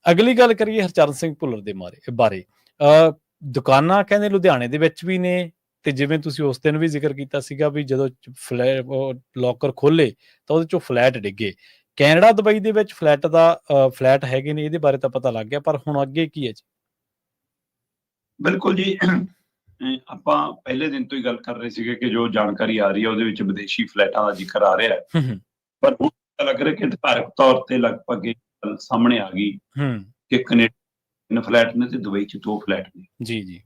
ਅਗਲੀ ਗੱਲ ਕਰੀਏ ਹਰਚਰਨ ਸਿੰਘ ਭੁੱਲਰ ਦੇ ਬਾਰੇ। ਦੁਕਾਨਾਂ ਕਹਿੰਦੇ ਲੁਧਿਆਣੇ ਦੇ ਵਿੱਚ ਵੀ ਨੇ, ਤੇ ਜਿਵੇਂ ਤੁਸੀਂ ਉਸ ਦਿਨ ਵੀ ਜ਼ਿਕਰ ਕੀਤਾ ਸੀਗਾ ਵੀ ਜਦੋਂ ਲੋਕਰ ਖੋਲੇ ਤਾਂ ਉਹਦੇ ਚੋਂ ਫਲੈਟ ਡਿੱਗੇ। ਕੈਨੇਡਾ, ਦੁਬਈ ਦੇ ਵਿੱਚ ਫਲੈਟ ਹੈਗੇ ਨੇ, ਇਹਦੇ ਬਾਰੇ ਤਾਂ ਪਤਾ ਲੱਗ ਗਿਆ, ਪਰ ਹੁਣ ਅੱਗੇ ਕੀ ਹੈ ਜੀ? ਬਿਲਕੁਲ ਜੀ, ਆਪਾਂ ਪਹਿਲੇ ਦਿਨ ਤੋਂ ਹੀ ਗੱਲ ਕਰ ਰਹੇ ਸੀਗੇ ਕਿ ਜੋ ਜਾਣਕਾਰੀ ਆ ਰਹੀ ਹੈ ਉਹਦੇ ਵਿੱਚ ਵਿਦੇਸ਼ੀ ਫਲੈਟਾਂ ਦਾ ਜ਼ਿਕਰ ਆ ਰਿਹਾ ਹੈ, ਪਰ ਹੁਣ ਪਤਾ ਲੱਗ ਰਿਹਾ ਕਿ ਅਧਿਕਾਰਕ ਤੌਰ ਤੇ ਲਗਭਗ ਇਹ ਗੱਲ ਸਾਹਮਣੇ ਆ ਗਈ ਕਿ ਕੈਨੇਡਾ ਫਲੈਟ ਨੇ ਤੇ ਦੁਬਈ 'ਚ 2 ਫਲੈਟ ਨੇ। ਜੀ ਜੀ।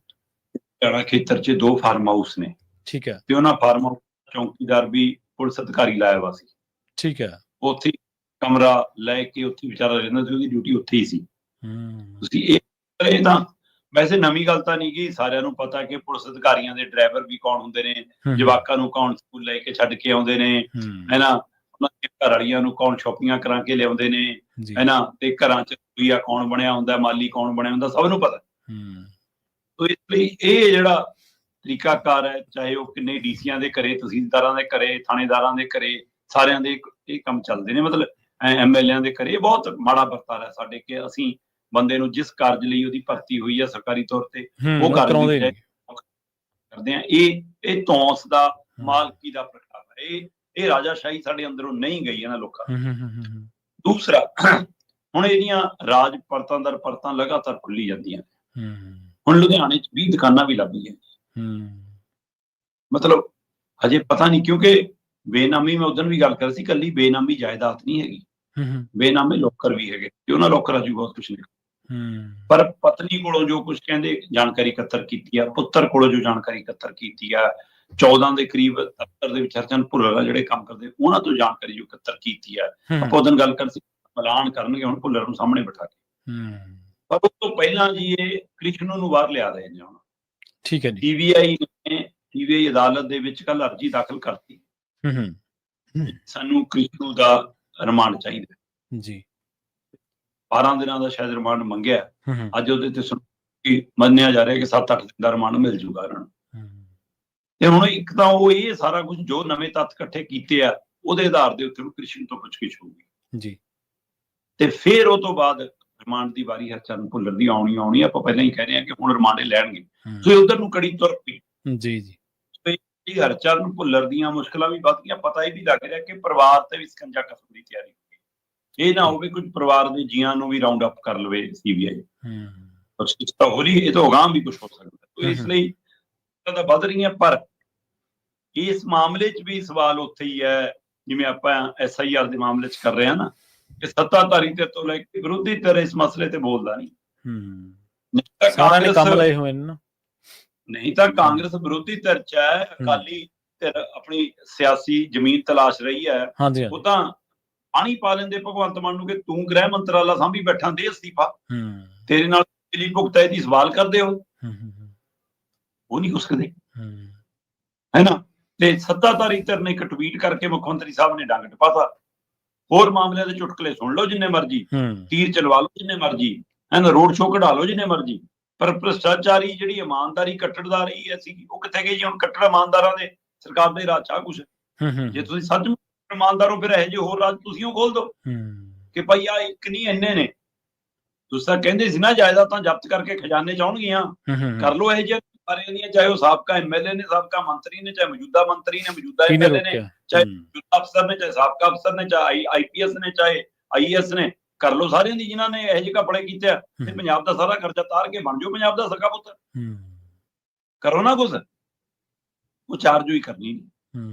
ਹਰਿਆਣਾ ਖੇਤਰ 'ਚ 2 ਫਾਰਮ ਹਾਊਸ ਨੇ। ਠੀਕ ਹੈ। ਤੇ ਉਹਨਾਂ ਫਾਰਮ ਹਾਊਸ ਚੌਂਕੀਦਾਰ ਵੀ ਪੁਲਿਸ ਅਧਿਕਾਰੀ ਲਾਇਆ ਵਾ ਸੀ। ਠੀਕ ਹੈ। ਉੱਥੇ ਕਮਰਾ ਲੈ ਕੇ ਉੱਥੇ ਵਿਚਾਰਾ ਰਹਿੰਦਾ ਸੀ, ਉਹਦੀ ਡਿਊਟੀ ਉੱਥੇ ਹੀ ਸੀ। ਤੁਸੀਂ ਇਹ ਤਾਂ ਵੈਸੇ ਨਵੀਂ ਗੱਲ ਤਾਂ ਨਹੀਂ ਗੀ, ਸਾਰਿਆਂ ਨੂੰ ਪਤਾ ਕਿ ਪੁਲਿਸ ਅਧਿਕਾਰੀਆਂ ਦੇ ਡਰਾਈਵਰ ਵੀ ਕੌਣ ਹੁੰਦੇ ਨੇ, ਜਵਾਕਾਂ ਨੂੰ ਕੌਣ ਸਕੂਲ ਲੈ ਕੇ ਛੱਡ ਕੇ ਆਉਂਦੇ ਨੇ, ਹੈਨਾ, ਉਹਨਾਂ ਦੀਆਂ ਘਰ ਵਾਲੀਆਂ ਨੂੰ ਕੌਣ ਸ਼ਾਪਿੰਗਾਂ ਕਰਾ ਕੇ ਲਿਆਉਂਦੇ ਨੇ, ਹੈਨਾ, ਤੇ ਘਰਾਂ 'ਚ ਰੁਪਈਆ ਕੌਣ ਬਣਿਆ ਹੁੰਦਾ, ਮਾਲੀ ਕੌਣ ਬਣਿਆ ਹੁੰਦਾ, ਸਭ ਨੂੰ ਪਤਾ। ਤੋ ਇਸ ਲਈ ਇਹ ਜਿਹੜਾ ਤਰੀਕਾਕਾਰ ਹੈ, ਚਾਹੇ ਉਹ ਕਿੰਨੇ ਡੀਸੀਆਂ ਦੇ ਘਰੇ, ਤਹਿਸੀਲਦਾਰਾਂ ਦੇ ਘਰੇ, ਥਾਣੇਦਾਰਾਂ ਦੇ ਘਰੇ, ਸਾਰਿਆਂ ਦੇ ਇਹ ਕੰਮ ਚੱਲਦੇ ਨੇ, ਮਤਲਬ MLA ਦੇ ਘਰੇ। ਬਹੁਤ ਮਾੜਾ ਵਰਤਾਰਾ ਹੈ ਸਾਡੇ ਕਿ ਅਸੀਂ ਬੰਦੇ ਨੂੰ ਜਿਸ ਕਾਰਜ ਲਈ ਉਹਦੀ ਭਰਤੀ ਹੋਈ ਹੈ ਸਰਕਾਰੀ ਤੌਰ ਤੇ, ਉਹ ਕਾਰਜ ਕਰਦੇ ਆ। ਇਹ ਧੌਂਸ ਦਾ, ਮਾਲਕੀ ਦਾ ਪ੍ਰਗਟਾਵਾ ਹੈ। ਇਹ ਰਾਜਾਸ਼ਾਹੀ ਸਾਡੇ ਅੰਦਰੋਂ ਨਹੀਂ ਗਈ ਇਹਨਾਂ ਲੋਕਾਂ ਨੂੰ। ਦੂਸਰਾ, ਹੁਣ ਇਹਦੀਆਂ ਰਾਜ ਪਰਤਾਂ ਦਰ ਪਰਤਾਂ ਲਗਾਤਾਰ ਖੁੱਲੀ ਜਾਂਦੀਆਂ ਨੇ। ਹੁਣ ਲੁਧਿਆਣੇ 'ਚ 20 ਦੁਕਾਨਾਂ ਵੀ ਲੱਭ ਗਈਆਂ, ਮਤਲਬ ਹਜੇ ਪਤਾ ਨਹੀਂ, ਕਿਉਂਕਿ ਬੇਨਾਮੀ, ਮੈਂ ਉਦੋਂ ਵੀ ਗੱਲ ਕਰ ਸੀ, ਇਕੱਲੀ ਬੇਨਾਮੀ ਜਾਇਦਾਦ ਨਹੀਂ ਹੈਗੀ, ਬੇਨਾਮੇ ਲੋਕਰ ਵੀ ਹੈਗੇ, ਤੇ ਉਹਨਾਂ ਲੋਕਰਾਂ 'ਚ ਵੀ ਬਹੁਤ ਕੁਛ ਨਿਕਲਿਆ। ਪਰ ਪਤਨੀ ਕੋਲੋਂ ਜੋ ਕੁਛ ਕਹਿੰਦੇ ਜਾਣਕਾਰੀ ਇਕੱਤਰ ਕੀਤੀ ਆ, ਪੁੱਤਰ ਕੋਲੋਂ ਜੋ ਜਾਣਕਾਰੀ ਇਕੱਤਰ ਕੀਤੀ ਆ, 14 ਦੇ ਕਰੀਬ ਦਫ਼ਤਰ ਦੇ ਵਿੱਚ ਹਰਚੰਦ ਭੁੱਲਰ ਆ ਜਿਹੜੇ ਕੰਮ ਕਰਦੇ, ਉਹਨਾਂ ਤੋਂ ਜਾਣਕਾਰੀ ਜੋ ਇਕੱਤਰ ਕੀਤੀ ਆ। ਆਪਾਂ ਉਦੋਂ ਗੱਲ ਕਰ ਸੀ, ਐਲਾਨ ਕਰਨਗੇ ਹੁਣ ਭੁੱਲਰ ਨੂੰ ਸਾਹਮਣੇ ਬਿਠਾ ਕੇ, ਪਰ ਉਸ ਤੋਂ ਪਹਿਲਾਂ ਜੀ ਇਹ ਕ੍ਰਿਸ਼ਨੂ ਨੂੰ ਬਾਹਰ ਲਿਆ ਰਹੇ ਨੇ ਹੁਣ। ਠੀਕ ਹੈ ਜੀ। CBI ਅਦਾਲਤ ਦੇ ਵਿੱਚ ਕੱਲ ਅਰਜੀ ਦਾਖਲ ਕਰਤੀ, ਸਾਨੂੰ ਕ੍ਰਿਸ਼ਨੂ ਦਾ ਰਿਮਾਂਡ ਚਾਹੀਦਾ ਜੀ। 12 ਦਿਨਾਂ ਦਾ ਸ਼ਾਇਦ ਰਿਮਾਂਡ ਮੰਗਿਆ, ਅੱਜ ਉਹਦੇ ਤੇ ਮੰਨਿਆ ਜਾ ਰਿਹਾ ਕਿ 7-8 ਦਿਨ ਦਾ ਰਿਮਾਂਡ ਮਿਲ ਜੂਗਾ ਇਹਨਾਂ ਨੂੰ। ਤੇ ਹੁਣ ਇੱਕ ਤਾਂ ਉਹ ਇਹ ਸਾਰਾ ਕੁਝ ਜੋ ਨਵੇਂ ਤੱਥ ਇਕੱਠੇ ਕੀਤੇ ਆ, ਉਹਦੇ ਆਧਾਰ ਦੇ ਉੱਤੇ ਕ੍ਰਿਸ਼ਨ ਤੋਂ ਪੁੱਛਗਿੱਛ ਹੋਊਗੀ ਜੀ। ਤੇ ਫਿਰ ਉਹ ਤੋਂ ਬਾਅਦ ਰਿਮਾਂਡ ਦੀ ਵਾਰੀ ਹਰਚਰਨ ਭੁੱਲਰ ਦੀ ਆਉਣੀ। ਆਪਾਂ ਪਹਿਲਾਂ ਹੀ ਕਹਿ ਰਹੇ ਹਾਂ ਕਿ ਹੁਣ ਰਿਮਾਂਡ ਲੈਣਗੇ, ਸੋ ਉਧਰ ਨੂੰ ਕੜੀ ਤੁਰ ਪਈ ਜੀ ਜੀ। ਹਰਚਰਨ ਭੁੱਲਰ ਦੀਆਂ ਮੁਸ਼ਕਲਾਂ ਵੀ ਵੱਧ ਗਈਆਂ। ਪਤਾ ਇਹ ਵੀ ਲੱਗ ਰਿਹਾ ਕਿ ਪਰਿਵਾਰ ਤੇ ਵੀ ਸਕੰਜਾ ਕੱਸਣ ਦੀ ਤਿਆਰੀ ਹੋਈ। ਇਹ ਨਾ ਹੋਵੇ ਕੁਝ ਪਰਿਵਾਰ ਦੇ ਜੀਆਂ ਨੂੰ ਵੀ ਰਾਉਂਡ ਅਪ ਕਰ ਲਵੇ CBI। ਇਸ ਤਾਂ ਹੋ ਰਹੀ, ਇਹ ਤਾਂ ਅਗਾਂਹ ਵੀ ਕੁਝ ਹੋ ਸਕਦਾ। ਇਸ ਲਈ ਤਾਂ ਵੱਧ ਰਹੀਆਂ, ਪਰ ਇਸ ਮਾਮਲੇ 'ਚ ਵੀ ਸਵਾਲ ਉੱਥੇ ਹੀ ਹੈ ਜਿਵੇਂ ਆਪਾਂ SIR ਦੇ ਮਾਮਲੇ 'ਚ ਕਰ ਰਹੇ ਹਾਂ ਨਾ, ਕਿ ਸੱਤਾਧਾਰੀ ਧਿਰ ਤੋਂ ਲੈ ਕੇ ਵਿਰੋਧੀ ਧਿਰ ਇਸ ਮਸਲੇ ਤੇ ਬੋਲਦਾ ਨਹੀਂ। ਨਹੀਂ ਤਾਂ ਕਾਂਗਰਸ ਵਿਰੋਧੀ ਧਿਰ 'ਚ ਹੈ, ਅਕਾਲੀ ਧਿਰ ਆਪਣੀ ਸਿਆਸੀ ਜ਼ਮੀਨ ਤਲਾਸ਼ ਰਹੀ ਹੈ। ਉਹ ਤਾਂ ਪਾਣੀ ਪਾ ਲੈਂਦੇ ਭਗਵੰਤ ਮਾਨ ਨੂੰ ਕਿ ਤੂੰ ਗ੍ਰਹਿ ਮੰਤਰਾਲਾ ਸਾਂਭੀ ਬੈਠਾ, ਦੇ ਅਸਤੀਫਾ, ਤੇਰੇ ਨਾਲ ਦਿੱਲੀ ਭੁਗਤਾ ਦੀ ਸਵਾਲ ਕਰਦੇ ਹੋ, ਉਹ ਨਹੀਂ ਹੋ ਸਕਦੇ। ਹੈ ਨਾ। ਤੇ ਸੱਤਾਧਾਰੀ ਧਿਰ ਨੇ ਇੱਕ ਟਵੀਟ ਕਰਕੇ ਮੁੱਖ ਮੰਤਰੀ ਸਾਹਿਬ ਨੇ ਡੰਗ ਟਪਾਤਾ। ਹੋਰ ਮਾਮਲਿਆਂ ਦੇ ਚੁਟਕਲੇ ਸੁਣ ਲਓ ਜਿੰਨੇ ਮਰਜ਼ੀ, ਤੀਰ ਚਲਵਾ ਲਓ ਜਿੰਨੇ ਮਰਜ਼ੀ, ਹੈ ਨਾ, ਰੋਡ ਸ਼ੋਅ ਕਢਾ ਲਓ ਜਿੰਨੇ ਮਰਜ਼ੀ, ਪਰ ਭ੍ਰਿਸ਼ਟਾਚਾਰੀ ਜਿਹੜੀ ਇਮਾਨਦਾਰੀ ਕੱਟੜਦਾਰੀ ਸੀ ਉਹ ਕਿੱਥੇ ਗਈ ਜੀ? ਹੁਣ ਕੱਟੜ ਇਮਾਨਦਾਰਾਂ ਦੇ ਸਰਕਾਰ ਦੇ ਰਾਜ ਆ ਕੁਛ। ਜੇ ਤੁਸੀਂ ਸੱਚਮੁੱਚ ਇਮਾਨਦਾਰ ਹੋ ਫਿਰ ਇਹੋ ਜਿਹੇ ਹੋਰ ਰਾਜ ਤੁਸੀਂ ਉਹ ਖੋਲ ਦਿਓ ਕਿ ਭਾਈ ਆ ਇੱਕ ਨਹੀਂ ਇੰਨੇ ਨੇ। ਤੁਸੀਂ ਤਾਂ ਕਹਿੰਦੇ ਸੀ ਨਾ ਜਾਇਦਾਦਾਂ ਜ਼ਬਤ ਕਰਕੇ ਖਜ਼ਾਨੇ ਚ ਆਉਣਗੀਆਂ, ਕਰ ਲਓ ਇਹੋ ਜਿਹੇ ਸਾਰੇ ਦੀਆਂ, ਚਾਹੇ ਉਹ ਸਾਬਕਾ ਐਮਐਲਏ ਨੇ, ਸਾਬਕਾ ਮੰਤਰੀ ਨੇ, ਚਾਹੇ ਮੌਜੂਦਾ ਮੰਤਰੀ ਨੇ, ਮੌਜੂਦਾ ਐਮਐਲਏ ਨੇ, ਚਾਹੇ ਮੌਜੂਦਾ ਅਫਸਰ ਨੇ, ਚਾਹੇ ਸਾਬਕਾ ਅਫਸਰ ਨੇ, ਚਾਹੇ ਆਈਪੀਐਸ ਨੇ, ਚਾਹੇ ਆਈਏਐਸ ਨੇ, ਕਰ ਲਓ ਸਾਰਿਆਂ ਦੀ ਜਿਨ੍ਹਾਂ ਨੇ ਇਹੋ ਜਿਹੇ ਕੱਪੜੇ ਕੀਤੇ ਆ। ਤੇ ਪੰਜਾਬ ਦਾ ਸਾਰਾ ਖਰਚਾ ਤਾਰ ਕੇ ਬਣ ਜਾਓ ਪੰਜਾਬ ਦਾ ਸਕਾ ਪੁੱਤ। ਕਰੋ ਨਾ ਕੁਛ, ਉਹ ਚਾਰਜ ਹੀ ਕਰਨੀ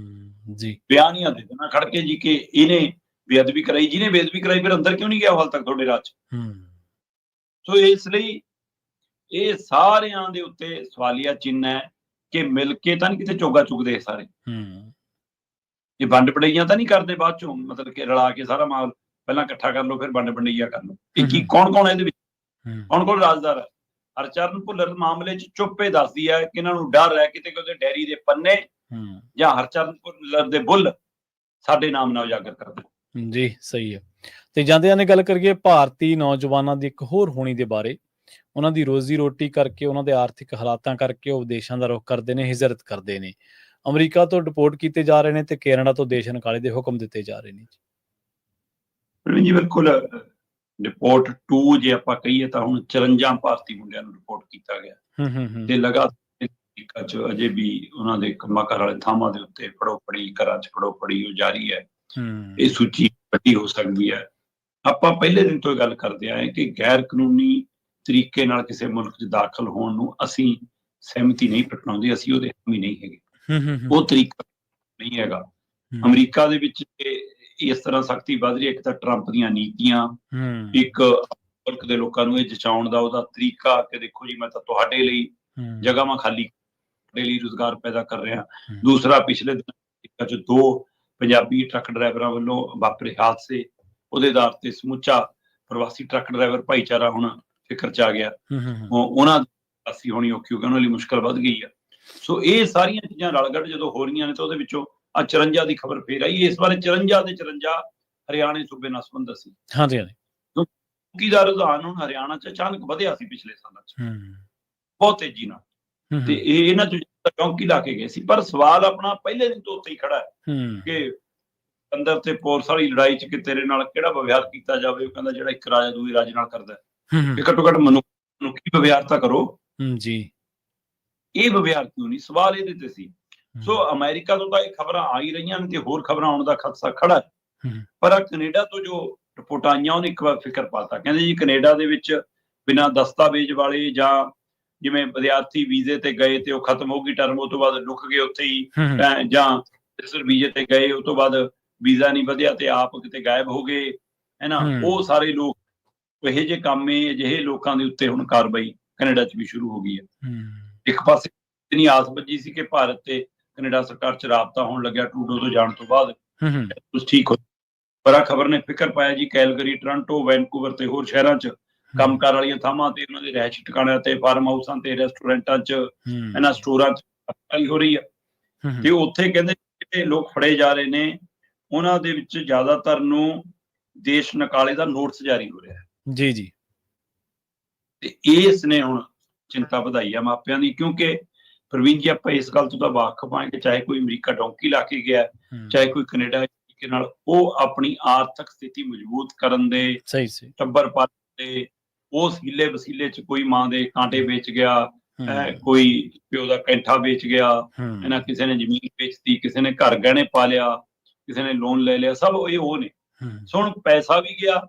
ਜੀ, ਬਿਆਨੀਆਂ ਦੇ ਦੇਣਾ ਖੜ ਕੇ ਜੀ ਕਿ ਇਹਨੇ ਬੇਅਦਬੀ ਕਰਾਈ। ਜਿਹਨੇ ਬੇਅਦਬੀ ਕਰਾਈ ਫਿਰ ਅੰਦਰ ਕਿਉਂ ਨਹੀਂ ਗਿਆ ਹਾਲ ਤੱਕ ਤੁਹਾਡੇ ਰਾਜ ਚ? ਸੋ ਇਸ ਲਈ ਇਹ ਸਾਰਿਆਂ ਦੇ ਉੱਤੇ ਸਵਾਲੀਆ ਚਿੰਨ੍ਹ ਹੈ ਕਿ ਮਿਲ ਕੇ ਤਾਂ ਨਹੀਂ ਕਿਤੇ ਚੋਗਾ ਚੁਗਦੇ ਸਾਰੇ। ਇਹ ਵੰਡ ਵੰਡਈਆਂ ਤਾਂ ਨਹੀਂ ਕਰਦੇ ਬਾਅਦ ਚੋਂ, ਮਤਲਬ ਕਿ ਰਲਾ ਕੇ ਸਾਰਾ ਮਾਲ ਪਹਿਲਾਂ ਇਕੱਠਾ ਕਰ ਲਓ ਫਿਰ ਵੰਡ ਵੰਡਈਆ ਕਰ ਲਓ। ਇਹ ਕੀ ਕੌਣ ਕੌਣ ਇਹਦੇ ਵਿੱਚ, ਕੌਣ ਕੌਣ ਰਾਜਦਾਰ ਹੈ? ਹਰਚਰਨ ਭੁੱਲਰ ਮਾਮਲੇ ਚ ਚੁੱਪੇ ਦੱਸਦੀ ਹੈ ਕਿ ਇਹਨਾਂ ਨੂੰ ਡਰ ਹੈ ਕਿਤੇ ਕਿ ਉਹਦੇ ਡੈਰੀ ਦੇ ਪੰਨੇ ਜਾਂ ਹਰਚਰਨ ਭੁੱਲਰ ਦੇ ਬੁੱਲ ਸਾਡੇ ਨਾਮ ਨਾਲ ਉਜਾਗਰ ਕਰਦੇ। ਜੀ ਸਹੀ ਹੈ। ਤੇ ਜਾਂਦੇ ਜਾਂਦੇ ਗੱਲ ਕਰੀਏ ਭਾਰਤੀ ਨੌਜਵਾਨਾਂ ਦੀ ਇੱਕ ਹੋਰ ਹੋਣੀ ਦੇ ਬਾਰੇ। ਉਹਨਾਂ ਦੀ ਰੋਜ਼ੀ ਰੋਟੀ ਕਰਕੇ, ਉਹਨਾਂ ਦੇ ਆਰਥਿਕ ਹਾਲਾਤਾਂ ਕਰਕੇ ਉਹ ਵਿਦੇਸ਼ਾਂ ਦਾ ਰੁਖ ਕਰਦੇ ਨੇ, ਹਿਜਰਤ ਕਰਦੇ ਨੇ। ਅਮਰੀਕਾ ਤੋਂ ਡਿਪੋਰਟ ਕੀਤੇ ਜਾ ਰਹੇ ਨੇ ਤੇ ਕੈਨੇਡਾ ਤੋਂ ਦੇਸ਼ ਨਿਕਾਲੇ ਦੇ ਹੁਕਮ ਦਿੱਤੇ ਜਾ ਰਹੇ ਨੇ ਜੀ। ਬਿਲਕੁਲ, ਡਿਪੋਰਟ 2 ਜੇ ਆਪਾਂ ਕਹੀਏ ਤਾਂ ਹੁਣ 54 ਭਾਰਤੀ ਮੁੰਡਿਆਂ ਨੂੰ ਰਿਪੋਰਟ ਕੀਤਾ ਗਿਆ ਤੇ ਲਗਾਤਾਰ ਅਮਰੀਕਾ 'ਚ ਅਜੇ ਵੀ ਉਹਨਾਂ ਦੇ ਕੰਮਾਂ ਕਾਰ ਵਾਲੇ ਥਾਵਾਂ ਦੇ ਉੱਤੇ ਫੜੋ ਫੜੀ, ਘਰਾਂ 'ਚ ਫੜੋ ਫੜੀ ਉਹ ਜਾਰੀ ਹੈ। ਇਹ ਸੂਚੀ ਵੱਡੀ ਹੋ ਸਕਦੀ ਹੈ। ਆਪਾਂ ਪਹਿਲੇ ਦਿਨ ਤੋਂ ਇਹ ਗੱਲ ਕਰਦੇ ਆਏ ਕਿ ਗੈਰ ਕਾਨੂੰਨੀ ਤਰੀਕੇ ਨਾਲ ਕਿਸੇ ਮੁਲਕ 'ਚ ਦਾਖਲ ਹੋਣ ਨੂੰ ਅਸੀਂ ਸਹਿਮਤੀ ਨਹੀਂ ਪ੍ਰਗਟਾਉਂਦੇ, ਅਸੀਂ ਉਹਦੇ ਹਾਮੀ ਨਹੀਂ ਹੈਗੇ। ਉਹ ਤਰੀਕਾ ਨਹੀਂ ਹੈਗਾ। ਅਮਰੀਕਾ ਦੇ ਵਿੱਚ ਇਸ ਤਰ੍ਹਾਂ ਸਖਤੀ ਵੱਧ ਰਹੀ ਹੈ। ਇੱਕ ਤਾਂ ਟਰੰਪ ਦੀਆਂ ਨੀਤੀਆਂ, ਇੱਕ ਮੁਲਕ ਦੇ ਲੋਕਾਂ ਨੂੰ ਇਹ ਜਚਾਉਣ ਦਾ ਉਹਦਾ ਤਰੀਕਾ ਕਿ ਦੇਖੋ ਜੀ ਮੈਂ ਤਾਂ ਤੁਹਾਡੇ ਲਈ ਜਗ੍ਹਾਵਾਂ ਖਾਲੀ, ਤੁਹਾਡੇ ਲਈ ਰੁਜ਼ਗਾਰ ਪੈਦਾ ਕਰ ਰਿਹਾ। ਦੂਸਰਾ, ਪਿਛਲੇ ਦਿਨਾਂ 'ਚ 2 ਪੰਜਾਬੀ ਟਰੱਕ ਡਰਾਈਵਰਾਂ ਵੱਲੋਂ ਵਾਪਰੇ ਹਾਦਸੇ, ਉਹਦੇ ਆਧਾਰ ਤੇ ਸਮੁੱਚਾ ਪ੍ਰਵਾਸੀ ਟਰੱਕ ਡਰਾਈਵਰ ਭਾਈਚਾਰਾ ਹੁਣ ਫਿਕਰ 'ਚ ਆ ਗਿਆ। ਉਹਨਾਂ ਦੀ ਅਸੀਂ ਹੋਣੀ ਔਖੀ ਹੋ ਗਈ, ਉਹਨਾਂ ਲਈ ਮੁਸ਼ਕਲ ਵੱਧ ਗਈ ਆ। ਸੋ ਇਹ ਸਾਰੀਆਂ ਚੀਜ਼ਾਂ ਰਲਗੜ ਜਦੋਂ ਹੋ ਰਹੀਆਂ ਨੇ ਤਾਂ ਉਹਦੇ ਵਿੱਚੋਂ 54 ਦੀ ਖਬਰ ਫੇਰ ਆਈ। ਇਸ ਬਾਰੇ 54 ਦੇ 54 ਹਰਿਆਣੇ ਸੂਬੇ ਨਾਲ ਸੰਬੰਧਿਤ ਸੀ। ਹਾਂਜੀ ਹਾਂਜੀ। ਕਿਉਂਕਿ ਦਾ ਰੁਝਾਨ ਹੁਣ ਹਰਿਆਣਾ 'ਚ ਅਚਾਨਕ ਵਧਿਆ ਸੀ ਪਿਛਲੇ ਸਾਲਾਂ 'ਚ ਬਹੁਤ ਤੇਜ਼ੀ ਨਾਲ, ਤੇ ਇਹਨਾਂ 'ਚ ਚੌਂਕੀ ਲਾ ਕੇ ਗਏ ਸੀ। ਪਰ ਸਵਾਲ ਆਪਣਾ ਪਹਿਲੇ ਦਿਨ ਤੋਂ ਉੱਤੇ ਹੀ ਖੜਾ ਹੈ ਕਿ ਅੰਦਰ ਤੇ ਪੋਰਸ ਵਾਲੀ ਲੜਾਈ 'ਚ ਕਿ ਤੇਰੇ ਨਾਲ ਕਿਹੜਾ ਵਿਵਹਾਰ ਕੀਤਾ ਜਾਵੇ। ਉਹ ਕਹਿੰਦਾ ਜਿਹੜਾ ਇੱਕ ਰਾਜਾ ਦੂਜੇ ਰਾਜੇ ਨਾਲ ਕਰਦਾ, ਕਿ ਘੱਟੋ ਘੱਟ ਮਨੁੱਖੀ ਵਿਵਹਾਰ ਤਾਂ ਕਰੋ ਜੀ। ਇਹ ਵਿਵਹਾਰ ਕਿਉਂ ਨਹੀਂ? ਸਵਾਲ ਇਹਦੇ ਤੇ ਸੀ। ਸੋ ਅਮਰੀਕਾ ਤੋਂ ਤਾਂ ਇਹ ਖਬਰਾਂ ਆ ਹੀ ਰਹੀਆਂ ਨੇ ਤੇ ਹੋਰ ਖਬਰਾਂ ਆਉਣ ਦਾ ਖਦਸ਼ਾ ਖੜਾ ਹੈ। ਪਰ ਕੈਨੇਡਾ ਤੋਂ ਜੋ ਰਿਪੋਰਟਾਂ ਆਈਆਂ ਉਹਨੇ ਇੱਕ ਵਾਰ ਫਿਕਰ ਪਾਤਾ। ਕਹਿੰਦੇ ਜੀ ਕੈਨੇਡਾ ਦੇ ਵਿੱਚ ਬਿਨਾਂ ਦਸਤਾਵੇਜ਼ ਵਾਲੇ ਜਾਂ ਜਿਵੇਂ ਵਿਦਿਆਰਥੀ ਵੀਜ਼ੇ ਤੇ ਗਏ ਤੇ ਉਹ ਖਤਮ ਹੋ ਗਈ ਟਰਮ, ਉਹ ਤੋਂ ਬਾਅਦ ਰੁਕ ਗਏ ਉੱਥੇ ਹੀ, ਜਾਂ ਸਿਰਫ ਵੀਜ਼ੇ ਤੇ ਗਏ ਉਹ ਤੋਂ ਬਾਅਦ ਵੀਜ਼ਾ ਨਹੀਂ ਵਧਿਆ ਤੇ ਆਪ ਕਿਤੇ ਗਾਇਬ ਹੋ ਗਏ, ਹੈ ਨਾ। ਉਹ ਸਾਰੇ ਲੋਕ ਇਹੋ ਜਿਹੇ ਕੰਮ, ਅਜਿਹੇ ਲੋਕਾਂ ਦੇ ਉੱਤੇ ਹੁਣ ਕਾਰਵਾਈ ਕੈਨੇਡਾ 'ਚ ਵੀ ਸ਼ੁਰੂ ਹੋ ਗਈ ਹੈ। ਇੱਕ ਪਾਸੇ ਇਤਨੀ ਆਸ ਬੱਝੀ ਸੀ ਕਿ ਭਾਰਤ ਤੇ ਕੈਨੇਡਾ ਸਰਕਾਰ 'ਚ ਰਾਬਤਾ ਹੋਣ ਲੱਗਿਆ ਟਰੂਡੋ ਤੋਂ ਜਾਣ ਤੋਂ ਬਾਅਦ, ਕੁਝ ਠੀਕ ਹੋ। ਪਰ ਆ ਖਬਰ ਨੇ ਫਿਕਰ ਪਾਇਆ ਜੀ ਕੈਲਗਰੀ, ਟੋਰਾਂਟੋ, ਵੈਨਕੂਵਰ ਤੇ ਹੋਰ ਸ਼ਹਿਰਾਂ 'ਚ ਕੰਮਕਾਰ ਵਾਲੀਆਂ ਥਾਵਾਂ ਤੇ, ਉਹਨਾਂ ਦੇ ਰਿਹਾਇਸ਼ੀ ਟਿਕਾਣਿਆਂ ਤੇ, ਫਾਰਮ ਹਾਊਸਾਂ ਤੇ, ਰੈਸਟੋਰੈਂਟਾਂ 'ਚ, ਇਹਨਾਂ ਸਟੋਰਾਂ 'ਚ ਹੋ ਰਹੀ ਹੈ। ਤੇ ਉੱਥੇ ਕਹਿੰਦੇ ਜਿਹੜੇ ਲੋਕ ਫੜੇ ਜਾ ਰਹੇ ਨੇ ਉਹਨਾਂ ਦੇ ਵਿੱਚ ਜ਼ਿਆਦਾਤਰ ਨੂੰ ਦੇਸ਼ ਨਿਕਾਲੇ ਦਾ ਨੋਟਿਸ ਜਾਰੀ ਹੋ ਰਿਹਾ ਹੈ। ਜੀ ਜੀ। ਤੇ ਇਸ ਨੇ ਹੁਣ ਚਿੰਤਾ ਵਧਾਈ ਆ ਮਾਪਿਆਂ ਦੀ, ਕਿਉਂਕਿ ਪ੍ਰਵੀਨ ਜੀ ਆਪਾਂ ਇਸ ਗੱਲ ਤੋਂ ਤਾਂ ਵਾਕਫ ਹਾਂ ਕਿ ਚਾਹੇ ਕੋਈ ਅਮਰੀਕਾ ਡੌਂਕੀ ਲਾ ਕੇ ਗਿਆ, ਚਾਹੇ ਕੋਈ ਕੈਨੇਡਾ ਤਰੀਕੇ ਨਾਲ ਉਹ ਆਪਣੀ ਆਰਥਿਕ ਸਥਿਤੀ ਮਜ਼ਬੂਤ ਕਰਨ ਦੇ, ਟੱਬਰ ਪਾਲਣ ਦੇ ਉਸ ਹੀਲੇ ਵਸੀਲੇ 'ਚ ਕੋਈ ਮਾਂ ਦੇ ਕਾਂਟੇ ਵੇਚ ਗਿਆ, ਕੋਈ ਪਿਓ ਦਾ ਕੈਂਠਾ ਵੇਚ ਗਿਆ, ਇਹਨਾਂ ਕਿਸੇ ਨੇ ਜ਼ਮੀਨ ਵੇਚਤੀ, ਕਿਸੇ ਨੇ ਘਰ ਗਹਿਣੇ ਪਾ ਲਿਆ, ਕਿਸੇ ਨੇ ਲੋਨ ਲੈ ਲਿਆ, ਸਭ ਇਹ ਉਹ ਨੇ। ਸੋ ਹੁਣ ਪੈਸਾ ਵੀ ਗਿਆ,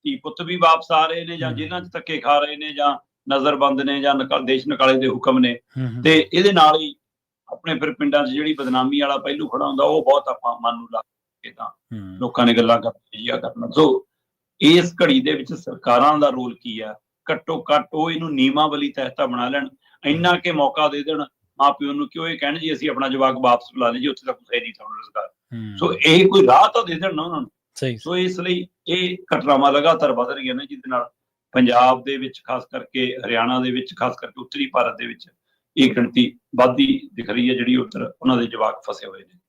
ਧੀ ਪੁੱਤ ਵੀ ਵਾਪਸ ਆ ਰਹੇ ਨੇ, ਜਾਂ ਜੇਲ੍ਹਾਂ 'ਚ ਧੱਕੇ ਖਾ ਰਹੇ ਨੇ, ਜਾਂ ਨਜ਼ਰਬੰਦ ਨੇ, ਜਾਂ ਦੇਸ਼ ਨਿਕਾਲੇ ਦੇ ਹੁਕਮ ਨੇ, ਤੇ ਇਹਦੇ ਨਾਲ ਹੀ ਆਪਣੇ ਫਿਰ ਪਿੰਡਾਂ 'ਚ ਜਿਹੜੀ ਬਦਨਾਮੀ ਵਾਲਾ ਪਹਿਲੂ ਖੜਾ ਹੁੰਦਾ ਉਹ ਬਹੁਤ ਆਪਾਂ ਮਨ ਨੂੰ ਲਾ ਕੇ ਤਾਂ ਲੋਕਾਂ ਨੇ ਗੱਲਾਂ ਕਰਨਾ। ਸੋ ਇਸ ਘੜੀ ਦੇ ਵਿੱਚ ਸਰਕਾਰਾਂ ਦਾ ਰੋਲ ਕੀ ਆ? ਘੱਟੋ ਘੱਟ ਉਹ ਇਹਨੂੰ ਨਿਯਮਾਵਲੀ ਤਹਿਤ ਬਣਾ ਲੈਣ, ਇੰਨਾ ਕਿ ਮੌਕਾ ਦੇ ਦੇਣ ਮਾਂ ਪਿਓ ਨੂੰ ਕਿ ਉਹ ਇਹ ਕਹਿਣ ਜੀ ਅਸੀਂ ਆਪਣਾ ਜਵਾਕ ਵਾਪਸ ਬੁਲਾ ਲਈ ਜੀ, ਉੱਥੇ ਤਾਂ ਕੁਛ ਹੈ ਨਹੀਂ ਤੁਹਾਨੂੰ ਰੁਜ਼ਗਾਰ। ਸੋ ਇਹ ਕੋਈ ਰਾਹ ਤਾਂ ਦੇ ਦੇਣ ਨਾ ਉਹਨਾਂ ਨੂੰ। ਸੋ ਇਸ ਲਈ ਇਹ ਘਟਨਾਵਾਂ ਲਗਾਤਾਰ ਵੱਧ ਰਹੀਆਂ ਨੇ, ਜਿਹਦੇ ਨਾਲ ਪੰਜਾਬ ਦੇ ਵਿੱਚ ਖਾਸ ਕਰਕੇ, ਹਰਿਆਣਾ ਦੇ ਵਿੱਚ ਖਾਸ ਕਰਕੇ, ਉੱਤਰੀ ਭਾਰਤ ਦੇ ਵਿੱਚ ਇਹ ਗਿਣਤੀ ਵੱਧਦੀ ਦਿਖ ਰਹੀ ਹੈ ਜਿਹੜੀ ਉੱਧਰ ਉਹਨਾਂ ਦੇ ਜਵਾਕ ਫਸੇ ਹੋਏ ਨੇ।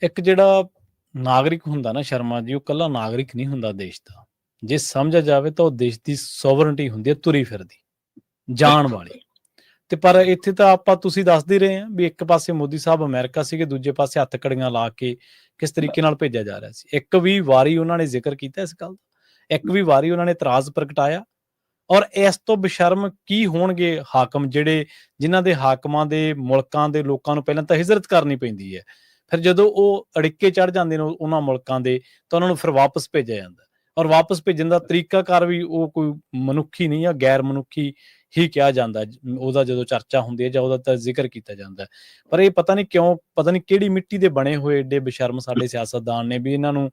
ਇੱਕ ਜਿਹੜਾ ਨਾਗਰਿਕ ਹੁੰਦਾ ਨਾ ਸ਼ਰਮਾ ਜੀ, ਉਹ ਕੱਲਾ ਨਾਗਰਿਕ ਨਹੀਂ ਹੁੰਦਾ ਦੇਸ਼ ਦਾ। ਜੇ ਸਮਝਿਆ ਜਾਵੇ ਤਾਂ ਉਹ ਦੇਸ਼ ਦੀ ਸੋਵਰਨਟੀ ਹੁੰਦੀ ਹੈ ਤੁਰੀ ਫਿਰਦੀ, ਜਾਣ ਵਾਲੀ। ਤੇ ਪਰ ਇੱਥੇ ਤਾਂ ਆਪਾਂ ਤੁਸੀਂ ਦੱਸਦੇ ਰਹੇ ਆ ਵੀ ਇੱਕ ਪਾਸੇ ਮੋਦੀ ਸਾਹਿਬ ਅਮਰੀਕਾ ਸੀਗੇ, ਦੂਜੇ ਪਾਸੇ ਹੱਥ ਕੜੀਆਂ ਲਾ ਕੇ ਕਿਸ ਤਰੀਕੇ ਨਾਲ ਭੇਜਿਆ ਜਾ ਰਿਹਾ ਸੀ। ਇੱਕ ਵੀ ਵਾਰੀ ਉਹਨਾਂ ਨੇ ਜ਼ਿਕਰ ਕੀਤਾ ਇਸ ਗੱਲ ਦਾ, ਇੱਕ ਵੀ ਵਾਰੀ ਉਹਨਾਂ ਨੇ ਇਤਰਾਜ਼ ਪ੍ਰਗਟਾਇਆ। ਔਰ ਇਸ ਤੋਂ ਬੇਸ਼ਰਮ ਕੀ ਹੋਣਗੇ ਹਾਕਮ ਜਿਹੜੇ ਜਿਨ੍ਹਾਂ ਦੇ ਹਾਕਮਾਂ ਦੇ ਮੁਲਕਾਂ ਦੇ ਲੋਕਾਂ ਨੂੰ ਪਹਿਲਾਂ ਤਾਂ ਹਿਜਰਤ ਕਰਨੀ ਪੈਂਦੀ ਹੈ, ਫਿਰ ਜਦੋਂ ਉਹ ਅੜਿੱਕੇ ਚੜ ਜਾਂਦੇ ਨੇ ਉਹਨਾਂ ਮੁਲਕਾਂ ਦੇ ਤਾਂ ਉਹਨਾਂ ਨੂੰ ਫਿਰ ਵਾਪਸ ਭੇਜਿਆ ਜਾਂਦਾ। ਔਰ ਵਾਪਸ ਭੇਜਣ ਦਾ ਤਰੀਕਾਕਾਰ ਵੀ ਉਹ ਕੋਈ ਮਨੁੱਖੀ ਨਹੀਂ ਆ, ਗੈਰ ਮਨੁੱਖੀ ਹੀ ਕਿਹਾ ਜਾਂਦਾ ਉਹਦਾ ਜਦੋਂ ਚਰਚਾ ਹੁੰਦੀ ਹੈ ਜਾਂ ਉਹਦਾ ਤਾਂ ਜ਼ਿਕਰ ਕੀਤਾ ਜਾਂਦਾ। ਪਰ ਇਹ ਪਤਾ ਨਹੀਂ ਕਿਉਂ, ਪਤਾ ਨਹੀਂ ਕਿਹੜੀ ਮਿੱਟੀ ਦੇ ਬਣੇ ਹੋਏ ਏਡੇ ਬੇਸ਼ਰਮ ਸਾਡੇ ਸਿਆਸਤਦਾਨ ਨੇ ਵੀ ਇਹਨਾਂ ਨੂੰ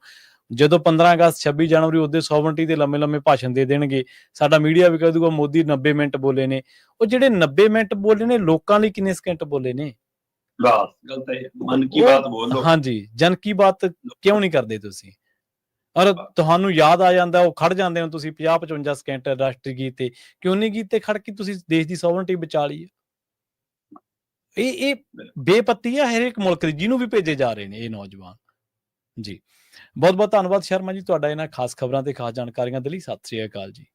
ਜਦੋਂ 15 ਅਗਸਤ 26 ਜਨਵਰੀ ਉਹਦੇ ਸੋਵਰਨਟੀ ਦੇ ਲੰਮੇ ਲੰਮੇ ਭਾਸ਼ਣ ਦੇ ਦੇਣਗੇ, ਸਾਡਾ ਮੀਡੀਆ ਵੀ ਕਹਿ ਦੂਗਾ ਮੋਦੀ 90 ਮਿੰਟ ਬੋਲੇ ਨੇ। ਉਹ ਜਿਹੜੇ 90 ਮਿੰਟ ਬੋਲੇ ਨੇ ਲੋਕਾਂ ਲਈ ਕਿੰਨੇ ਸਕਿੰਟ ਬੋਲੇ ਨੇ? ਬਸ ਗੱਲ ਤਾਂ ਇਹ, ਮਨ ਕੀ ਬਾਤ ਬੋਲੋ। ਹਾਂਜੀ, ਜਨ ਕੀ ਬਾਤ ਕਿਉਂ ਨਹੀਂ ਕਰਦੇ ਤੁਸੀਂ? ਔਰ ਤੁਹਾਨੂੰ ਯਾਦ ਆ ਜਾਂਦਾ, ਉਹ ਖੜ ਜਾਂਦੇ ਹੋ ਤੁਸੀਂ 50-55 ਸਕਿੰਟ ਰਾਸ਼ਟਰੀ ਗੀਤ ਤੇ, ਕਿਉਂ ਨਹੀਂ ਗੀਤੇ ਖੜ ਕੇ ਤੁਸੀਂ ਦੇਸ਼ ਦੀ ਸੋਵਰਨਟੀ ਬਚਾ ਲਈ ਹੈ। ਇਹ ਬੇਪੱਤੀ ਆ ਹਰੇਕ ਮੁਲਕ ਦੀ, ਜਿਹਨੂੰ ਵੀ ਭੇਜੇ ਜਾ ਰਹੇ ਨੇ ਇਹ ਨੌਜਵਾਨ ਜੀ। ਬਹੁਤ ਬਹੁਤ ਧੰਨਵਾਦ ਸ਼ਰਮਾ ਜੀ ਤੁਹਾਡਾ ਇਹਨਾਂ ਖਾਸ ਖਬਰਾਂ ਤੇ ਖਾਸ ਜਾਣਕਾਰੀਆਂ ਦੇ ਲਈ। ਸਤਿ ਸ੍ਰੀ ਅਕਾਲ ਜੀ।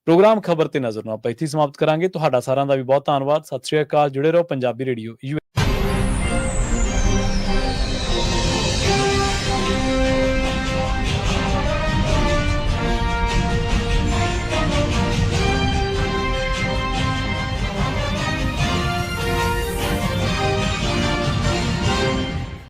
ਪ੍ਰੋਗਰਾਮ ਖਬਰ ਤੇ ਨਜ਼ਰ ਨੂੰ ਆਪਾਂ ਇੱਥੇ ਸਮਾਪਤ ਕਰਾਂਗੇ। ਤੁਹਾਡਾ ਸਾਰਿਆਂ ਦਾ ਵੀ ਬਹੁਤ ਧੰਨਵਾਦ। ਸਤਿ ਸ੍ਰੀ ਅਕਾਲ। ਜੁੜੇ ਰਹੋ ਪੰਜਾਬੀ ਰੇਡੀਓ।